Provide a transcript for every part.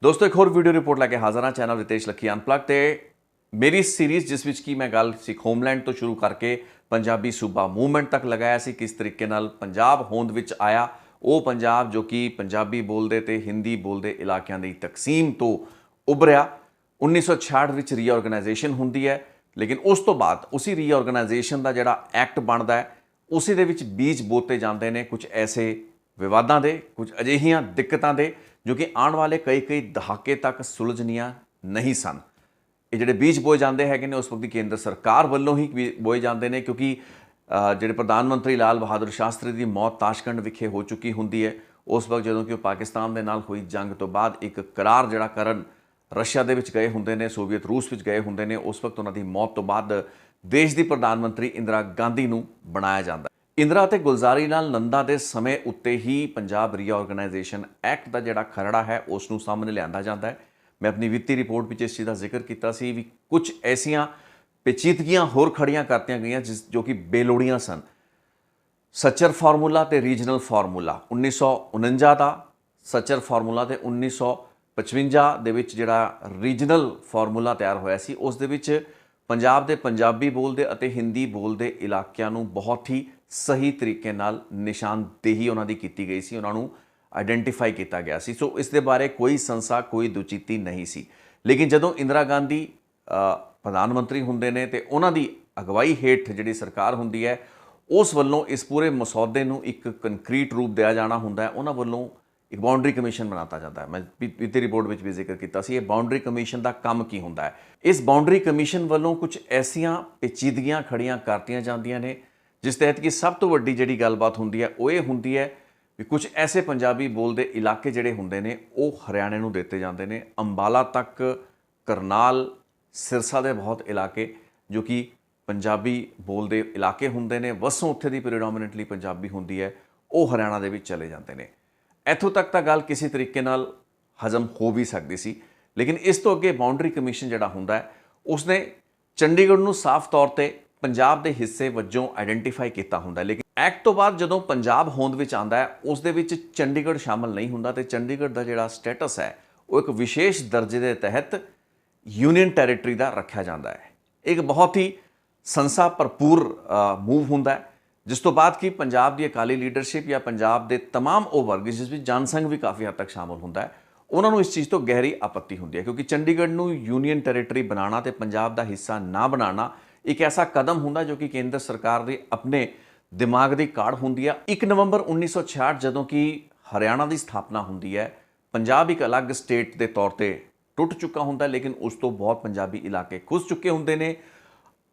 दोस्तों एक होर वीडियो रिपोर्ट लैके हाजिर हाँ चैनल रितेश लखी अनप्लग ते मेरी सीरीज़ जिस विच की मैं गल सिख होमलैंड तो शुरू करके पंजाबी सूबा मूवमेंट तक लगाया सी किस तरीके नाल पंजाब होंद विच आया वो पंजाब जो कि पंजाबी बोलते ते हिंदी बोलते इलाकों की तकसीम तो उभरिया 1966 विच रीऑर्गेनाइजेशन होंदी है। लेकिन उस तो बाद उसी रीऑर्गेनाइजेशन का जिहड़ा एक्ट बनता है उसी दे विच बीज बोते जाते हैं कुछ ऐसे विवादों के, कुछ अजिहियां दिक्कतों के जो कि आने वाले कई कई दहाके तक सुलझनियां नहीं सन। ये जिहड़े बीज बोए जाते हैं उस वक्त केंद्र सरकार वालों ही बोए जाते हैं क्योंकि जिहड़े प्रधानमंत्री लाल बहादुर शास्त्री की मौत ताशकंड विखे हो चुकी होंदी है। उस वक्त जो कि पाकिस्तान के नाल हुई जंग तो बाद एक करार जिहड़ा करन रशिया दे विच गए होंदे ने, सोवियत रूस विच गए होंदे ने। उस वक्त उन्होंने मौत तो बाद देश की प्रधानमंत्री इंदिरा गांधी नूं बनाया जाता है। इंदिरा ते गुलजारी नाल नंदा के समय उत्ते ही पंजाब रीऑर्गेनाइजेशन एक्ट का जिहड़ा खरड़ा है उसनूं सामने लिआंदा जाता है। मैं अपनी वित्ती रिपोर्ट में इस चीज़ का जिक्र किया सी भी कुछ ऐसियां पेचीदगियां होर खड़ियां करतियां गईयां जो कि बेलोड़ियां सन। सचर फार्मूला तो रीजनल फार्मूला 1949 का सचर फार्मूला तो 1955 दे विच जिहड़ा रीजनल फार्मूला तैयार होया सी उस दे विच पंजाब दे पंजाबी बोलते अते हिंदी बोलते इलाकों नूं बहुत ही सही तरीके नाल निशानदेही उन्हां दी कीती गई सी, उन्हां नूं आइडेंटिफाई किया गया सी। सो इस दे बारे कोई संसा कोई दुचिती नहीं सी। लेकिन जदों इंदिरा गांधी प्रधानमंत्री हुंदे ने ते उन्हां दी अगवाई हेठ जिहड़ी सरकार हुंदी है उस वल्लों इस पूरे मसौदे नूं एक कंक्रीट रूप दिया जाना हुंदा है। उन्हां वल्लों एक बाउंड्री कमीशन बनाता जाता है। मैं वित्ती रिपोर्ट में भी जिक्र किया सी। ये बाउंड्री कमीशन का काम की हुंदा है। इस बाउंड्री कमीशन वल्लों कुछ ऐसियां पेचीदगियां खड़ियां करतियां जांदियां ने जिस तहत कि सब तो वड्डी जिहड़ी गलबात हुंदी है वो ये हुंदी है भी कुछ ऐसे पंजाबी बोलते इलाके जिहड़े हुंदे ने वो हरियाणे नूं दिते जांदे ने। अंबाला तक, करनाल, सिरसा के बहुत इलाके जो कि पंजाबी बोलते इलाके हुंदे ने, वसों उत्थे दी प्रीडोमिनेंटली पंजाबी हुंदी है, वो हरियाणा दे विच चले जाते हैं। इत्थों तक तो गल किसी तरीके नाल हजम हो भी सकती सी। लेकिन इस तो अगे बाउंड्री कमीशन जिहड़ा हुंदा है उसने चंडीगढ़ नूं साफ तौर पर पंजाब के हिस्से वजों आइडेंटिफाई किया हुंदा है। लेकिन एक्ट तो बाद जदों पंजाब होंद विच आंदा है उस दे विच चंडीगढ़ शामिल नहीं हुंदा ते चंडीगढ़ का जिहड़ा स्टेटस है वो एक विशेष दर्जे के तहत यूनियन टैरेटरी का रखा जाता है। एक बहुत ही संसा भरपूर मूव हुंदा है जिस तो बाद कि पंजाब की अकाली लीडरशिप या पंजाब के तमाम वो वर्ग जिस विच जनसंघ भी काफ़ी हद तक शामिल हुंदा है उन्होंने इस चीज़ तो गहरी आपत्ति हुंदी है क्योंकि चंडीगढ़ नूं यूनियन टैरेटरी बनाना ते पंजाब का हिस्सा ना बनाना एक ऐसा कदम हुंदा जो कि केंद्र सरकार के अपने दिमाग की काढ़ हुंदी है। 1 नवंबर 1966 जदों कि हरियाणा की स्थापना हुंदी है पंजाब एक अलग स्टेट के तौर पर टुट चुका हुंदा है। लेकिन उस तो बहुत पंजाबी इलाके खुस चुके हुंदे ने।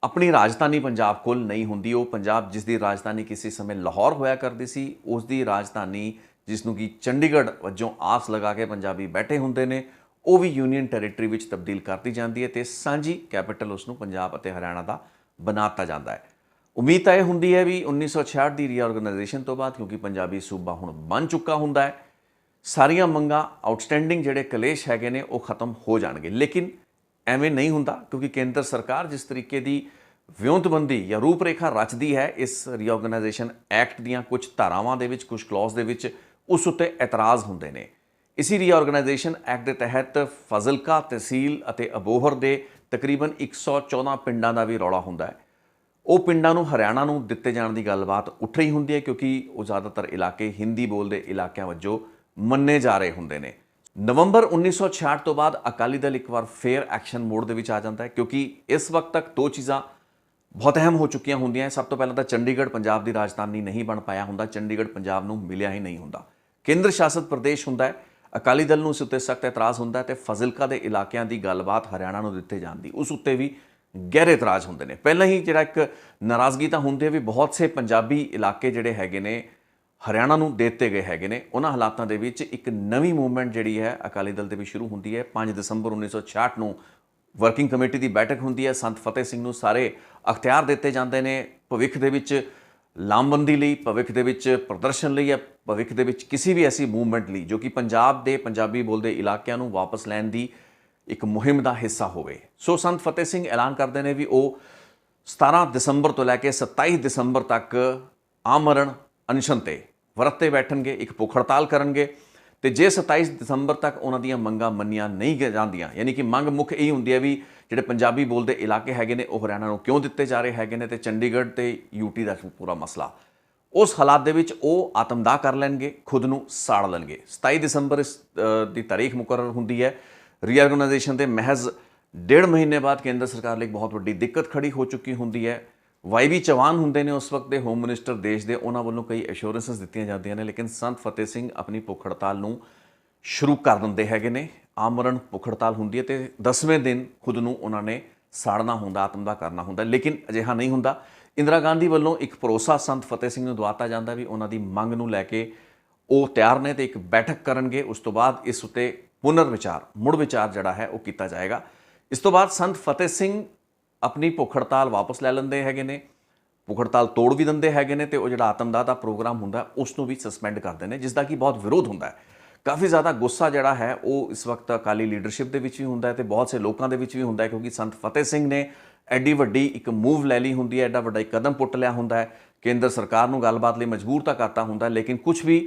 अपनी राजधानी पंजाब कोल नहीं हुंदी। वो पंजाब जिसकी राजधानी किसी समय लाहौर होया करती सी उसकी राजधानी जिसनों कि चंडीगढ़ वजों आस लगा के पंजाबी बैठे हुंदे ने वो भी यूनियन टैरेटरी विच तब्दील करती जाती है तो सांझी कैपिटल उसनूं पंजाब अते हरियाणा का बनाता जाता है। उम्मीद तो यह हुंदी है भी 1966 की रीऑर्गेनाइजेशन तो बाद क्योंकि पंजाबी सूबा हुण बन चुका हुंदा है सारियां मंगां आउटस्टैंडिंग जिहड़े कलेश हैगे ने वो खत्म हो जाणगे। लेकिन एवें नहीं हुंदा क्योंकि केंद्र सरकार जिस तरीके की विਉਂਤਬੰਦੀ या रूपरेखा रचती है इस रीऑर्गेनाइजेशन एक्ट दीयां कुछ धारावां दे विच कुछ क्लॉज दे विच उस उत्ते एतराज़ हुंदे ने। इसी रीऑर्गेनाइजेशन एक्ट के तहत फाजिलका तहसील अते अबोहर के तकरीबन 114 पिंडां का भी रौला हुंदा है। वो पिंडां नूं हरियाणा नूं दिते जाण दी गलबात उठ रही हुंदी है क्योंकि वो ज़्यादातर इलाके हिंदी बोलते इलाकों वजों मन्ने जा रहे हुंदे ने। नवंबर 1966 तो बाद अकाली दल एक बार फेयर एक्शन मोड दे विच आ जाता है क्योंकि इस वक्त तक दो चीज़ां बहुत अहम हो चुकियां होंदियां। सब तो पहला तो चंडीगढ़ पंजाब की राजधानी नहीं बन पाया हुंदा, चंडीगढ़ पंजाब नूं मिलिया ही नहीं हुंदा, केंद्र शासित प्रदेश हुंदा है। अकाली दल नूं इस उत्ते सख्त एतराज़ हुंदा है ते फाजिलका के इलाकों की गलबात हरियाणा नूं दिते जाण दी उस उत्ते भी गहरे एतराज़ हुंदे ने। पहले ही जिहड़ा एक नाराज़गी तो हुंदी है भी बहुत से पंजाबी इलाके जिहड़े हैगे ने हरियाणा नूं देते गए हैगे ने। उन्हां हालातां दे विच एक नवीं मूवमेंट जिहड़ी है अकाली दल ते भी शुरू हुंदी है। 5 दसंबर 1966 नूं वर्किंग कमेटी की बैठक होंदी है। संत फतेह सिंह नूं सारे अख्तियार दिते जाते हैं भविख दे विच लामबंदी लई, भविख दे विच प्रदर्शन लई या भविख दे विच किसी भी ऐसी मूवमेंट लई जो कि पंजाब के पंजाबी बोलते इलाकों नूं वापस लैण दी एक मुहिम का हिस्सा होवे। सो संत फतेह सिंह ऐलान करते हैं भी वो 17 दसंबर तो लैके 27 दसंबर तक आमरण अनशन ते वरते बैठणगे, एक भुख हड़ताल करनगे ਤੇ ਜੇ 27 ਦਸੰਬਰ ਤੱਕ ਉਹਨਾਂ ਦੀਆਂ ਮੰਗਾਂ ਮੰਨੀਆਂ ਨਹੀਂ ਜਾਂਦੀਆਂ, ਯਾਨੀ ਕਿ ਮੰਗ ਮੁੱਖ ਇਹੀ ਹੁੰਦੀ ਹੈ ਵੀ ਜਿਹੜੇ ਪੰਜਾਬੀ ਬੋਲਦੇ ਇਲਾਕੇ ਹੈਗੇ ਨੇ ਉਹ ਹਰਿਆਣਾ ਨੂੰ ਕਿਉਂ ਦਿੱਤੇ ਜਾ ਰਹੇ ਹੈਗੇ ਨੇ, ਤੇ ਚੰਡੀਗੜ੍ਹ ਤੇ ਯੂਟੀ ਦਾ ਪੂਰਾ ਮਸਲਾ, ਉਸ ਹਾਲਾਤ ਦੇ ਵਿੱਚ ਉਹ ਆਤਮਦਾਹ ਕਰ ਲੈਣਗੇ, ਖੁਦ ਨੂੰ ਸਾੜ ਲੈਣਗੇ। 27 ਦਸੰਬਰ ਇਸ ਦੀ ਤਾਰੀਖ ਮੁਕਰਰ ਹੁੰਦੀ ਹੈ। ਰੀਆਰਗਨਾਈਜੇਸ਼ਨ ਦੇ ਮਹਿਜ਼ 1.5 ਮਹੀਨੇ ਬਾਅਦ ਕੇਂਦਰ ਸਰਕਾਰ ਲਈ ਇੱਕ ਬਹੁਤ ਵੱਡੀ ਦਿੱਕਤ ਖੜੀ ਹੋ ਚੁੱਕੀ ਹੁੰਦੀ ਹੈ। YB ਚੌਹਾਨ ਹੁੰਦੇ ਨੇ ਉਸ ਵਕਤ ਦੇ ਹੋਮ ਮਿਨਿਸਟਰ ਦੇਸ਼ ਦੇ, ਉਹਨਾਂ ਵੱਲੋਂ ਕਈ ਐਸ਼ੋਰੈਂਸਸ ਦਿੱਤੀਆਂ ਜਾਂਦੀਆਂ ਨੇ, ਲੇਕਿਨ ਸੰਤ ਫਤਿਹ ਸਿੰਘ ਆਪਣੀ ਭੁੱਖ ਹੜਤਾਲ ਨੂੰ ਸ਼ੁਰੂ ਕਰ ਦਿੰਦੇ ਹੈਗੇ ਨੇ। ਆਮਰਨ ਭੁੱਖ ਹੜਤਾਲ ਹੁੰਦੀ ਹੈ ਤੇ 10ਵੇਂ ਦਿਨ ਖੁਦ ਨੂੰ ਉਹਨਾਂ ਨੇ ਸਾੜਨਾ ਹੁੰਦਾ, ਆਤਮਦਾਹ ਕਰਨਾ ਹੁੰਦਾ, ਲੇਕਿਨ ਅਜਿਹਾ ਨਹੀਂ ਹੁੰਦਾ। ਇੰਦਰਾ ਗਾਂਧੀ ਵੱਲੋਂ ਇੱਕ ਭਰੋਸਾ ਸੰਤ ਫਤਿਹ ਸਿੰਘ ਨੂੰ ਦਵਾਤਾ ਜਾਂਦਾ ਵੀ ਉਹਨਾਂ ਦੀ ਮੰਗ ਨੂੰ ਲੈ ਕੇ ਉਹ ਤਿਆਰ ਨੇ ਤੇ ਇੱਕ ਬੈਠਕ ਕਰਨਗੇ। ਉਸ ਤੋਂ ਬਾਅਦ ਇਸ ਉੱਤੇ ਪੁਨਰ ਵਿਚਾਰ, ਮੁੜ ਵਿਚਾਰ ਜਿਹੜਾ ਹੈ ਉਹ ਕੀਤਾ ਜਾਏਗਾ। ਇਸ ਤੋਂ ਬਾਅਦ ਸੰਤ ਫਤਿਹ ਸਿੰਘ ਆਪਣੀ ਭੁੱਖ ਹੜਤਾਲ ਵਾਪਸ ਲੈ ਲੈਂਦੇ ਹੈਗੇ ਨੇ, ਭੁੱਖ ਹੜਤਾਲ ਤੋੜ ਵੀ ਦਿੰਦੇ ਹੈਗੇ ਨੇ, ਤੇ ਉਹ ਜਿਹੜਾ ਆਤਮਦਾਹ ਦਾ ਪ੍ਰੋਗਰਾਮ ਹੁੰਦਾ ਉਸ ਨੂੰ ਵੀ ਸਸਪੈਂਡ ਕਰਦੇ ਨੇ, ਜਿਸ ਦਾ ਕਿ ਬਹੁਤ ਵਿਰੋਧ ਹੁੰਦਾ ਹੈ। ਕਾਫੀ ਜ਼ਿਆਦਾ ਗੁੱਸਾ ਜਿਹੜਾ ਹੈ ਉਹ ਇਸ ਵਕਤ ਅਕਾਲੀ ਲੀਡਰਸ਼ਿਪ ਦੇ ਵਿੱਚ ਵੀ ਹੁੰਦਾ ਹੈ ਤੇ ਬਹੁਤ ਸੇ ਲੋਕਾਂ ਦੇ ਵਿੱਚ ਵੀ ਹੁੰਦਾ ਹੈ, ਕਿਉਂਕਿ ਸੰਤ ਫਤਿਹ ਸਿੰਘ ਨੇ ਐਡੀ ਵੱਡੀ ਇੱਕ ਮੂਵ ਲੈ ਲਈ ਹੁੰਦੀ ਹੈ, ਐਡਾ ਵੱਡਾ ਇੱਕ ਕਦਮ ਪੁੱਟ ਲਿਆ ਹੁੰਦਾ ਹੈ, ਕੇਂਦਰ ਸਰਕਾਰ ਨੂੰ ਗੱਲਬਾਤ ਲਈ ਮਜਬੂਰ ਤਾਂ ਕਰਤਾ ਹੁੰਦਾ, ਲੇਕਿਨ ਕੁਝ ਵੀ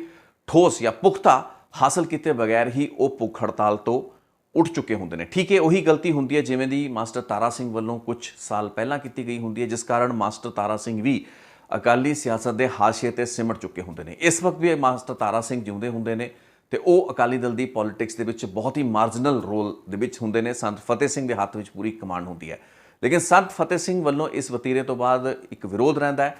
ਠੋਸ ਜਾਂ ਪੁਖਤਾ ਹਾਸਲ ਕੀਤੇ ਬਗੈਰ ਹੀ ਉਹ ਭੁੱਖ ਹੜਤਾਲ ਤੋਂ ਉੱਠ ਚੁੱਕੇ ਹੁੰਦੇ ਨੇ। ਠੀਕ ਹੈ, ਉਹੀ ਗਲਤੀ ਹੁੰਦੀ ਹੈ ਜਿਵੇਂ ਦੀ ਮਾਸਟਰ ਤਾਰਾ ਸਿੰਘ ਵੱਲੋਂ ਕੁਝ ਸਾਲ ਪਹਿਲਾਂ ਕੀਤੀ ਗਈ ਹੁੰਦੀ ਹੈ, ਜਿਸ ਕਾਰਨ ਮਾਸਟਰ ਤਾਰਾ ਸਿੰਘ ਵੀ ਅਕਾਲੀ ਸਿਆਸਤ ਦੇ ਹਾਸ਼ੀਏ ਤੇ ਸਿਮਟ ਚੁੱਕੇ ਹੁੰਦੇ ਨੇ। ਇਸ ਵਕਤ ਵੀ ਮਾਸਟਰ ਤਾਰਾ ਸਿੰਘ ਜਿਉਂਦੇ ਹੁੰਦੇ ਨੇ ਤੇ ਉਹ ਅਕਾਲੀ ਦਲ ਦੀ ਪੋਲਿਟਿਕਸ ਦੇ ਵਿੱਚ ਬਹੁਤ ਹੀ ਮਾਰਜਨਲ ਰੋਲ ਦੇ ਵਿੱਚ ਹੁੰਦੇ ਨੇ। ਸੰਤ ਫਤਿਹ ਸਿੰਘ ਦੇ ਹੱਥ ਵਿੱਚ ਪੂਰੀ ਕਮਾਂਡ ਹੁੰਦੀ ਹੈ, ਲੇਕਿਨ ਸੰਤ ਫਤਿਹ ਸਿੰਘ ਵੱਲੋਂ ਇਸ ਵਤੀਰੇ ਤੋਂ ਬਾਅਦ ਇੱਕ ਵਿਰੋਧ ਰਹਿੰਦਾ ਹੈ।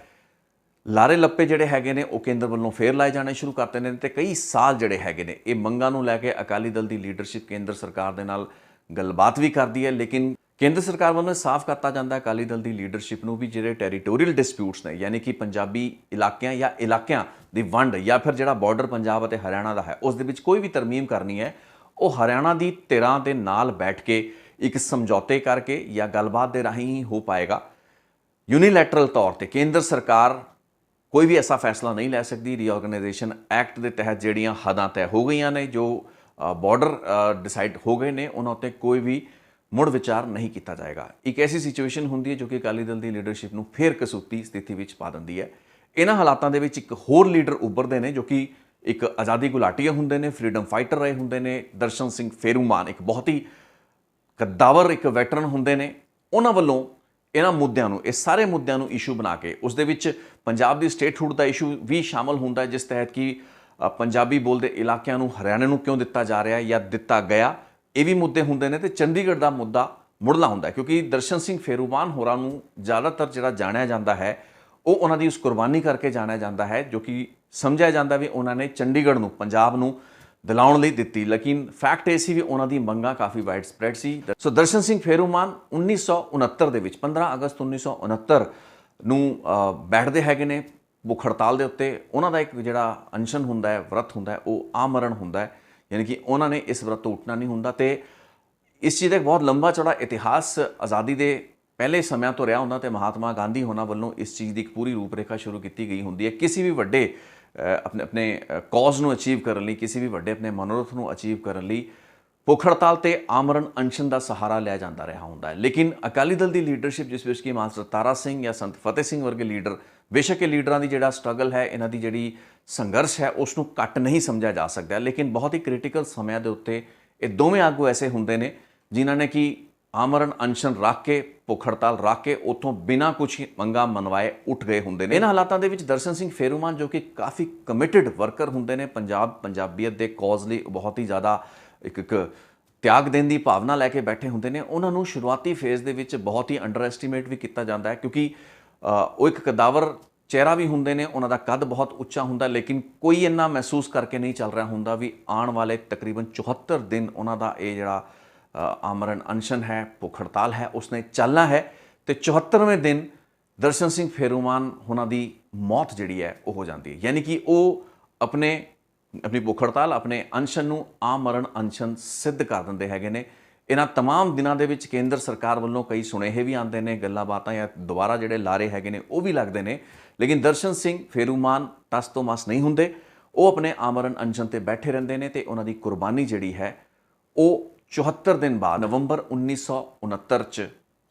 ਲਾਰੇ ਲੱਪੇ ਜਿਹੜੇ ਹੈਗੇ ਨੇ ਉਹ ਕੇਂਦਰ ਵੱਲੋਂ ਫੇਰ ਲਾਏ ਜਾਣੇ ਸ਼ੁਰੂ ਕਰਤੇ ਨੇ ਤੇ ਕਈ ਸਾਲ ਜਿਹੜੇ ਹੈਗੇ ਨੇ ਇਹ ਮੰਗਾਂ ਨੂੰ ਲੈ ਕੇ ਅਕਾਲੀ ਦਲ ਦੀ ਲੀਡਰਸ਼ਿਪ ਕੇਂਦਰ ਸਰਕਾਰ ਦੇ ਨਾਲ ਗੱਲਬਾਤ ਵੀ ਕਰਦੀ ਹੈ, ਲੇਕਿਨ ਕੇਂਦਰ ਸਰਕਾਰ ਵੱਲੋਂ ਸਾਫ਼ ਕਰਤਾ ਜਾਂਦਾ ਅਕਾਲੀ ਦਲ ਦੀ ਲੀਡਰਸ਼ਿਪ ਨੂੰ ਵੀ ਜਿਹੜੇ ਟੈਰੀਟੋਰੀਅਲ ਡਿਸਪਿਊਟਸ ਨੇ, ਯਾਨੀ ਕਿ ਪੰਜਾਬੀ ਇਲਾਕਿਆਂ ਜਾਂ ਇਲਾਕਿਆਂ ਦੀ ਵੰਡ ਜਾਂ ਫਿਰ ਜਿਹੜਾ ਬਾਰਡਰ ਪੰਜਾਬ ਅਤੇ ਹਰਿਆਣਾ ਦਾ ਹੈ ਉਸ ਦੇ ਵਿੱਚ ਕੋਈ ਵੀ ਤਰਮੀਮ ਕਰਨੀ ਹੈ, ਉਹ ਹਰਿਆਣਾ ਦੀ ਧਿਰਾਂ ਦੇ ਨਾਲ ਬੈਠ ਕੇ ਇੱਕ ਸਮਝੌਤੇ ਕਰਕੇ ਜਾਂ ਗੱਲਬਾਤ ਦੇ ਰਾਹੀਂ ਹੀ ਹੋ ਪਾਏਗਾ। ਯੂਨੀਲੈਟਰਲ ਤੌਰ ਤੇ ਕੇਂਦਰ ਸਰਕਾਰ ਕੋਈ ਵੀ ਐਸਾ ਫੈਸਲਾ ਨਹੀਂ ਲੈ ਸਕਦੀ। ਰੀਆਰਗਨਾਈਜੇਸ਼ਨ ਐਕਟ ਦੇ ਤਹਿਤ ਜਿਹੜੀਆਂ ਹੱਦਾਂ ਤੈਅ ਹੋ ਗਈਆਂ ਨੇ, ਜੋ ਬਾਰਡਰ ਡਿਸਾਈਡ ਹੋ ਗਏ ਨੇ, ਉਹਨਾਂ ਉੱਤੇ ਕੋਈ ਵੀ ਮੁੜ ਵਿਚਾਰ ਨਹੀਂ ਕੀਤਾ ਜਾਏਗਾ। ਇੱਕ ਐਸੀ ਸਿਚੁਏਸ਼ਨ ਹੁੰਦੀ ਹੈ ਜੋ ਕਿ ਅਕਾਲੀ ਦਲ ਦੀ ਲੀਡਰਸ਼ਿਪ ਨੂੰ ਫਿਰ ਕਸੂਤੀ ਸਥਿਤੀ ਵਿੱਚ ਪਾ ਦਿੰਦੀ ਹੈ। ਇਹਨਾਂ ਹਾਲਾਤਾਂ ਦੇ ਵਿੱਚ ਇੱਕ ਹੋਰ ਲੀਡਰ ਉੱਭਰਦੇ ਨੇ ਜੋ ਕਿ ਇੱਕ ਆਜ਼ਾਦੀ ਗੁਲਾਟੀਆ ਹੁੰਦੇ ਨੇ, ਫਰੀडम ਫਾਈਟਰ ਰਹੇ ਹੁੰਦੇ ਨੇ। ਦਰਸ਼ਨ ਸਿੰਘ ਫੇਰੂਮਾਨ ਇੱਕ ਬਹੁਤ ਹੀ ਕਦਾਵਰ ਇੱਕ ਵੈਟਰਨ ਹੁੰਦੇ ਨੇ। ਉਹਨਾਂ ਵੱਲੋਂ ਇਹਨਾਂ ਮੁੱਦਿਆਂ ਨੂੰ, ਇਹ ਸਾਰੇ ਮੁੱਦਿਆਂ ਨੂੰ ਇਸ਼ੂ ਬਣਾ ਕੇ ਉਸ ਦੇ ਵਿੱਚ ਪੰਜਾਬ ਦੀ ਸਟੇਟਹੁੱਡ ਦਾ ਇਸ਼ੂ ਵੀ ਸ਼ਾਮਲ ਹੁੰਦਾ ਹੈ, ਜਿਸ ਤਹਿਤ ਕਿ ਪੰਜਾਬੀ ਬੋਲਦੇ ਇਲਾਕਿਆਂ ਨੂੰ ਹਰਿਆਣਾ ਨੂੰ ਕਿਉਂ ਦਿੱਤਾ ਜਾ ਰਿਹਾ ਜਾਂ ਦਿੱਤਾ ਗਿਆ, ਇਹ ਵੀ ਮੁੱਦੇ ਹੁੰਦੇ ਨੇ। ਤੇ ਚੰਡੀਗੜ੍ਹ ਦਾ ਮੁੱਦਾ ਮੁੱਢਲਾ ਹੁੰਦਾ ਹੈ, ਕਿਉਂਕਿ ਦਰਸ਼ਨ ਸਿੰਘ ਫੇਰੂਮਾਨ ਹੋਰਾਂ ਨੂੰ ਜ਼ਿਆਦਾਤਰ ਜਿਹੜਾ ਜਾਣਿਆ ਜਾਂਦਾ ਹੈ ਉਹ ਉਹਨਾਂ ਦੀ ਉਸ ਕੁਰਬਾਨੀ ਕਰਕੇ ਜਾਣਿਆ ਜਾਂਦਾ ਹੈ, ਜੋ ਕਿ ਸਮਝਿਆ ਜਾਂਦਾ ਵੀ ਉਹਨਾਂ ਨੇ ਚੰਡੀਗੜ੍ਹ ਨੂੰ, ਪੰਜਾਬ ਨੂੰ ਦਿਲਾਉਣ ਲਈ ਦਿੱਤੀ। ਲੇਕਿਨ ਫੈਕਟ ਇਹ ਸੀ ਵੀ ਉਹਨਾਂ ਦੀ ਮੰਗਾਂ ਕਾਫੀ ਵਾਈਡ ਸਪਰੈਡ ਸੀ। ਸੋ ਦਰਸ਼ਨ ਸਿੰਘ ਫੇਰੂਮਾਨ 1969 ਦੇ ਵਿੱਚ 15 ਅਗਸਤ 1969 ਨੂੰ ਬੈਠਦੇ ਹੈਗੇ ਨੇ ਭੁੱਖ ਹੜਤਾਲ ਦੇ ਉੱਤੇ। ਉਹਨਾਂ ਦਾ ਇੱਕ ਜਿਹੜਾ ਅਨਸ਼ਨ ਹੁੰਦਾ ਹੈ, ਵਰਤ ਹੁੰਦਾ ਹੈ, ਉਹ ਆਮਰਨ ਹੁੰਦਾ ਹੈ, ਯਾਨੀ ਕਿ ਉਹਨਾਂ ਨੇ ਇਸ ਵਰਤ ਤੋਂ ਉੱਠਣਾ ਨਹੀਂ ਹੁੰਦਾ। ਤੇ ਇਸ ਚੀਜ਼ ਦਾ ਇੱਕ ਬਹੁਤ ਲੰਬਾ ਚੌੜਾ ਇਤਿਹਾਸ ਆਜ਼ਾਦੀ ਦੇ ਪਹਿਲੇ ਸਮਿਆਂ ਤੋਂ ਰਿਹਾ ਹੁੰਦਾ ਤੇ ਮਹਾਤਮਾ ਗਾਂਧੀ ਹੋਣਾ ਵੱਲੋਂ ਇਸ ਚੀਜ਼ ਦੀ ਇੱਕ ਪੂਰੀ ਰੂਪਰੇਖਾ ਸ਼ੁਰੂ ਕੀਤੀ ਗਈ ਹੁੰਦੀ ਹੈ। ਕਿਸੇ ਵੀ ਵੱਡੇ ਆਪਣੇ ਕੌਜ਼ ਨੂੰ ਅਚੀਵ ਕਰਨ ਲਈ, ਕਿਸੇ ਵੀ ਵੱਡੇ ਆਪਣੇ ਮਨੋਰਥ ਨੂੰ ਅਚੀਵ ਕਰਨ ਲਈ ਭੁੱਖ ਹੜਤਾਲ ਤੇ ਆਮਰਨ ਅਨਸ਼ਨ ਦਾ ਸਹਾਰਾ ਲਿਆ ਜਾਂਦਾ ਰਿਹਾ ਹੁੰਦਾ ਹੈ। ਲੇਕਿਨ ਅਕਾਲੀ ਦਲ ਦੀ ਲੀਡਰਸ਼ਿਪ, ਜਿਸ ਵਿੱਚ ਕਿ ਮਾਸਟਰ ਤਾਰਾ ਸਿੰਘ ਜਾਂ ਸੰਤ ਫਤਿਹ ਸਿੰਘ ਵਰਗੇ ਲੀਡਰ, ਬੇਸ਼ੱਕ ਇਹ ਲੀਡਰਾਂ ਦੀ ਜਿਹੜਾ ਸਟਰਗਲ ਹੈ, ਇਹਨਾਂ ਦੀ ਜਿਹੜੀ ਸੰਘਰਸ਼ ਹੈ, ਉਸ ਨੂੰ ਘੱਟ ਨਹੀਂ ਸਮਝਿਆ ਜਾ ਸਕਦਾ। ਲੇਕਿਨ ਬਹੁਤ ਹੀ ਕ੍ਰਿਟੀਕਲ ਸਮਿਆਂ ਦੇ ਉੱਤੇ ਇਹ ਦੋਵੇਂ ਆਗੂ ਐਸੇ ਹੁੰਦੇ ਨੇ ਜਿਨ੍ਹਾਂ ਨੇ ਕਿ ਆਮਰਨ ਅਨਸ਼ਨ ਰੱਖ ਕੇ, ਭੁੱਖ ਹੜਤਾਲ ਰੱਖ ਕੇ ਉੱਥੋਂ ਬਿਨਾਂ ਕੁਛ ਮੰਗਾਂ ਮਨਵਾਏ ਉੱਠ ਗਏ ਹੁੰਦੇ ਨੇ। ਇਹਨਾਂ ਹਾਲਾਤਾਂ ਦੇ ਵਿੱਚ ਦਰਸ਼ਨ ਸਿੰਘ ਫੇਰੂਮਾਨ, ਜੋ ਕਿ ਕਾਫੀ ਕਮਿਟਡ ਵਰਕਰ ਹੁੰਦੇ ਨੇ, ਪੰਜਾਬੀਅਤ ਦੇ ਕੌਜ਼ ਲਈ ਬਹੁਤ ਹੀ ਜ਼ਿਆਦਾ ਇੱਕ ਤਿਆਗ ਦੇਣ ਦੀ ਭਾਵਨਾ ਲੈ ਕੇ ਬੈਠੇ ਹੁੰਦੇ ਨੇ। ਉਹਨਾਂ ਨੂੰ ਸ਼ੁਰੂਆਤੀ ਫੇਜ਼ ਦੇ ਵਿੱਚ ਬਹੁਤ ਹੀ ਅੰਡਰ ਐਸਟੀਮੇਟ ਵੀ ਕੀਤਾ ਜਾਂਦਾ ਹੈ, ਕਿਉਂਕਿ ਉਹ ਇੱਕ ਕਦਾਵਰ ਚਿਹਰਾ ਵੀ ਹੁੰਦੇ ਨੇ, ਉਹਨਾਂ ਦਾ ਕੱਦ ਬਹੁਤ ਉੱਚਾ ਹੁੰਦਾ, ਲੇਕਿਨ ਕੋਈ ਇੰਨਾ ਮਹਿਸੂਸ ਕਰਕੇ ਨਹੀਂ ਚੱਲ ਰਿਹਾ ਹੁੰਦਾ ਵੀ ਆਉਣ ਵਾਲੇ ਤਕਰੀਬਨ 74 ਦਿਨ ਉਹਨਾਂ ਦਾ ਇਹ ਜਿਹੜਾ ਆਮਰਨ ਅਨਸ਼ਨ ਹੈ, ਭੁੱਖ ਹੜਤਾਲ ਹੈ, ਉਸਨੇ ਚੱਲਣਾ ਹੈ। ਤੇ 74ਵੇਂ ਦਿਨ ਦਰਸ਼ਨ ਸਿੰਘ ਫੇਰੂਮਾਨ ਉਹਨਾਂ ਦੀ ਮੌਤ ਜਿਹੜੀ ਹੈ ਉਹ ਹੋ ਜਾਂਦੀ ਹੈ, ਯਾਨੀ ਕਿ ਉਹ ਆਪਣੀ ਭੁੱਖ ਹੜਤਾਲ, ਆਪਣੇ ਅਨਸ਼ਨ ਨੂੰ ਆਮਰਨ ਅਨਸ਼ਨ ਸਿੱਧ ਕਰ ਦਿੰਦੇ ਹੈਗੇ ਨੇ। ਇਹਨਾਂ तमाम ਦਿਨਾਂ ਦੇ ਵਿੱਚ ਕੇਂਦਰ ਸਰਕਾਰ ਵੱਲੋਂ ਕਈ ਸੁਨੇਹੇ ਵੀ ਆਉਂਦੇ ਨੇ, ਗੱਲਾਂ ਬਾਤਾਂ ਜਾਂ ਦੁਬਾਰਾ ਜਿਹੜੇ ਲਾਰੇ ਹੈਗੇ ਨੇ ਉਹ ਵੀ ਲੱਗਦੇ ਨੇ, ਲੇਕਿਨ ਦਰਸ਼ਨ ਸਿੰਘ ਫੇਰੂਮਾਨ ਟਸ ਤੋਂ ਮਸ ਨਹੀਂ ਹੁੰਦੇ। ਉਹ ਆਪਣੇ ਆਮਰਨ ਅਨਸ਼ਨ ਤੇ ਬੈਠੇ ਰਹਿੰਦੇ ਨੇ ਤੇ ਉਹਨਾਂ ਦੀ ਕੁਰਬਾਨੀ ਜਿਹੜੀ ਹੈ ਉਹ 74 ਦਿਨ ਬਾਅਦ ਨਵੰਬਰ 1969 'ਚ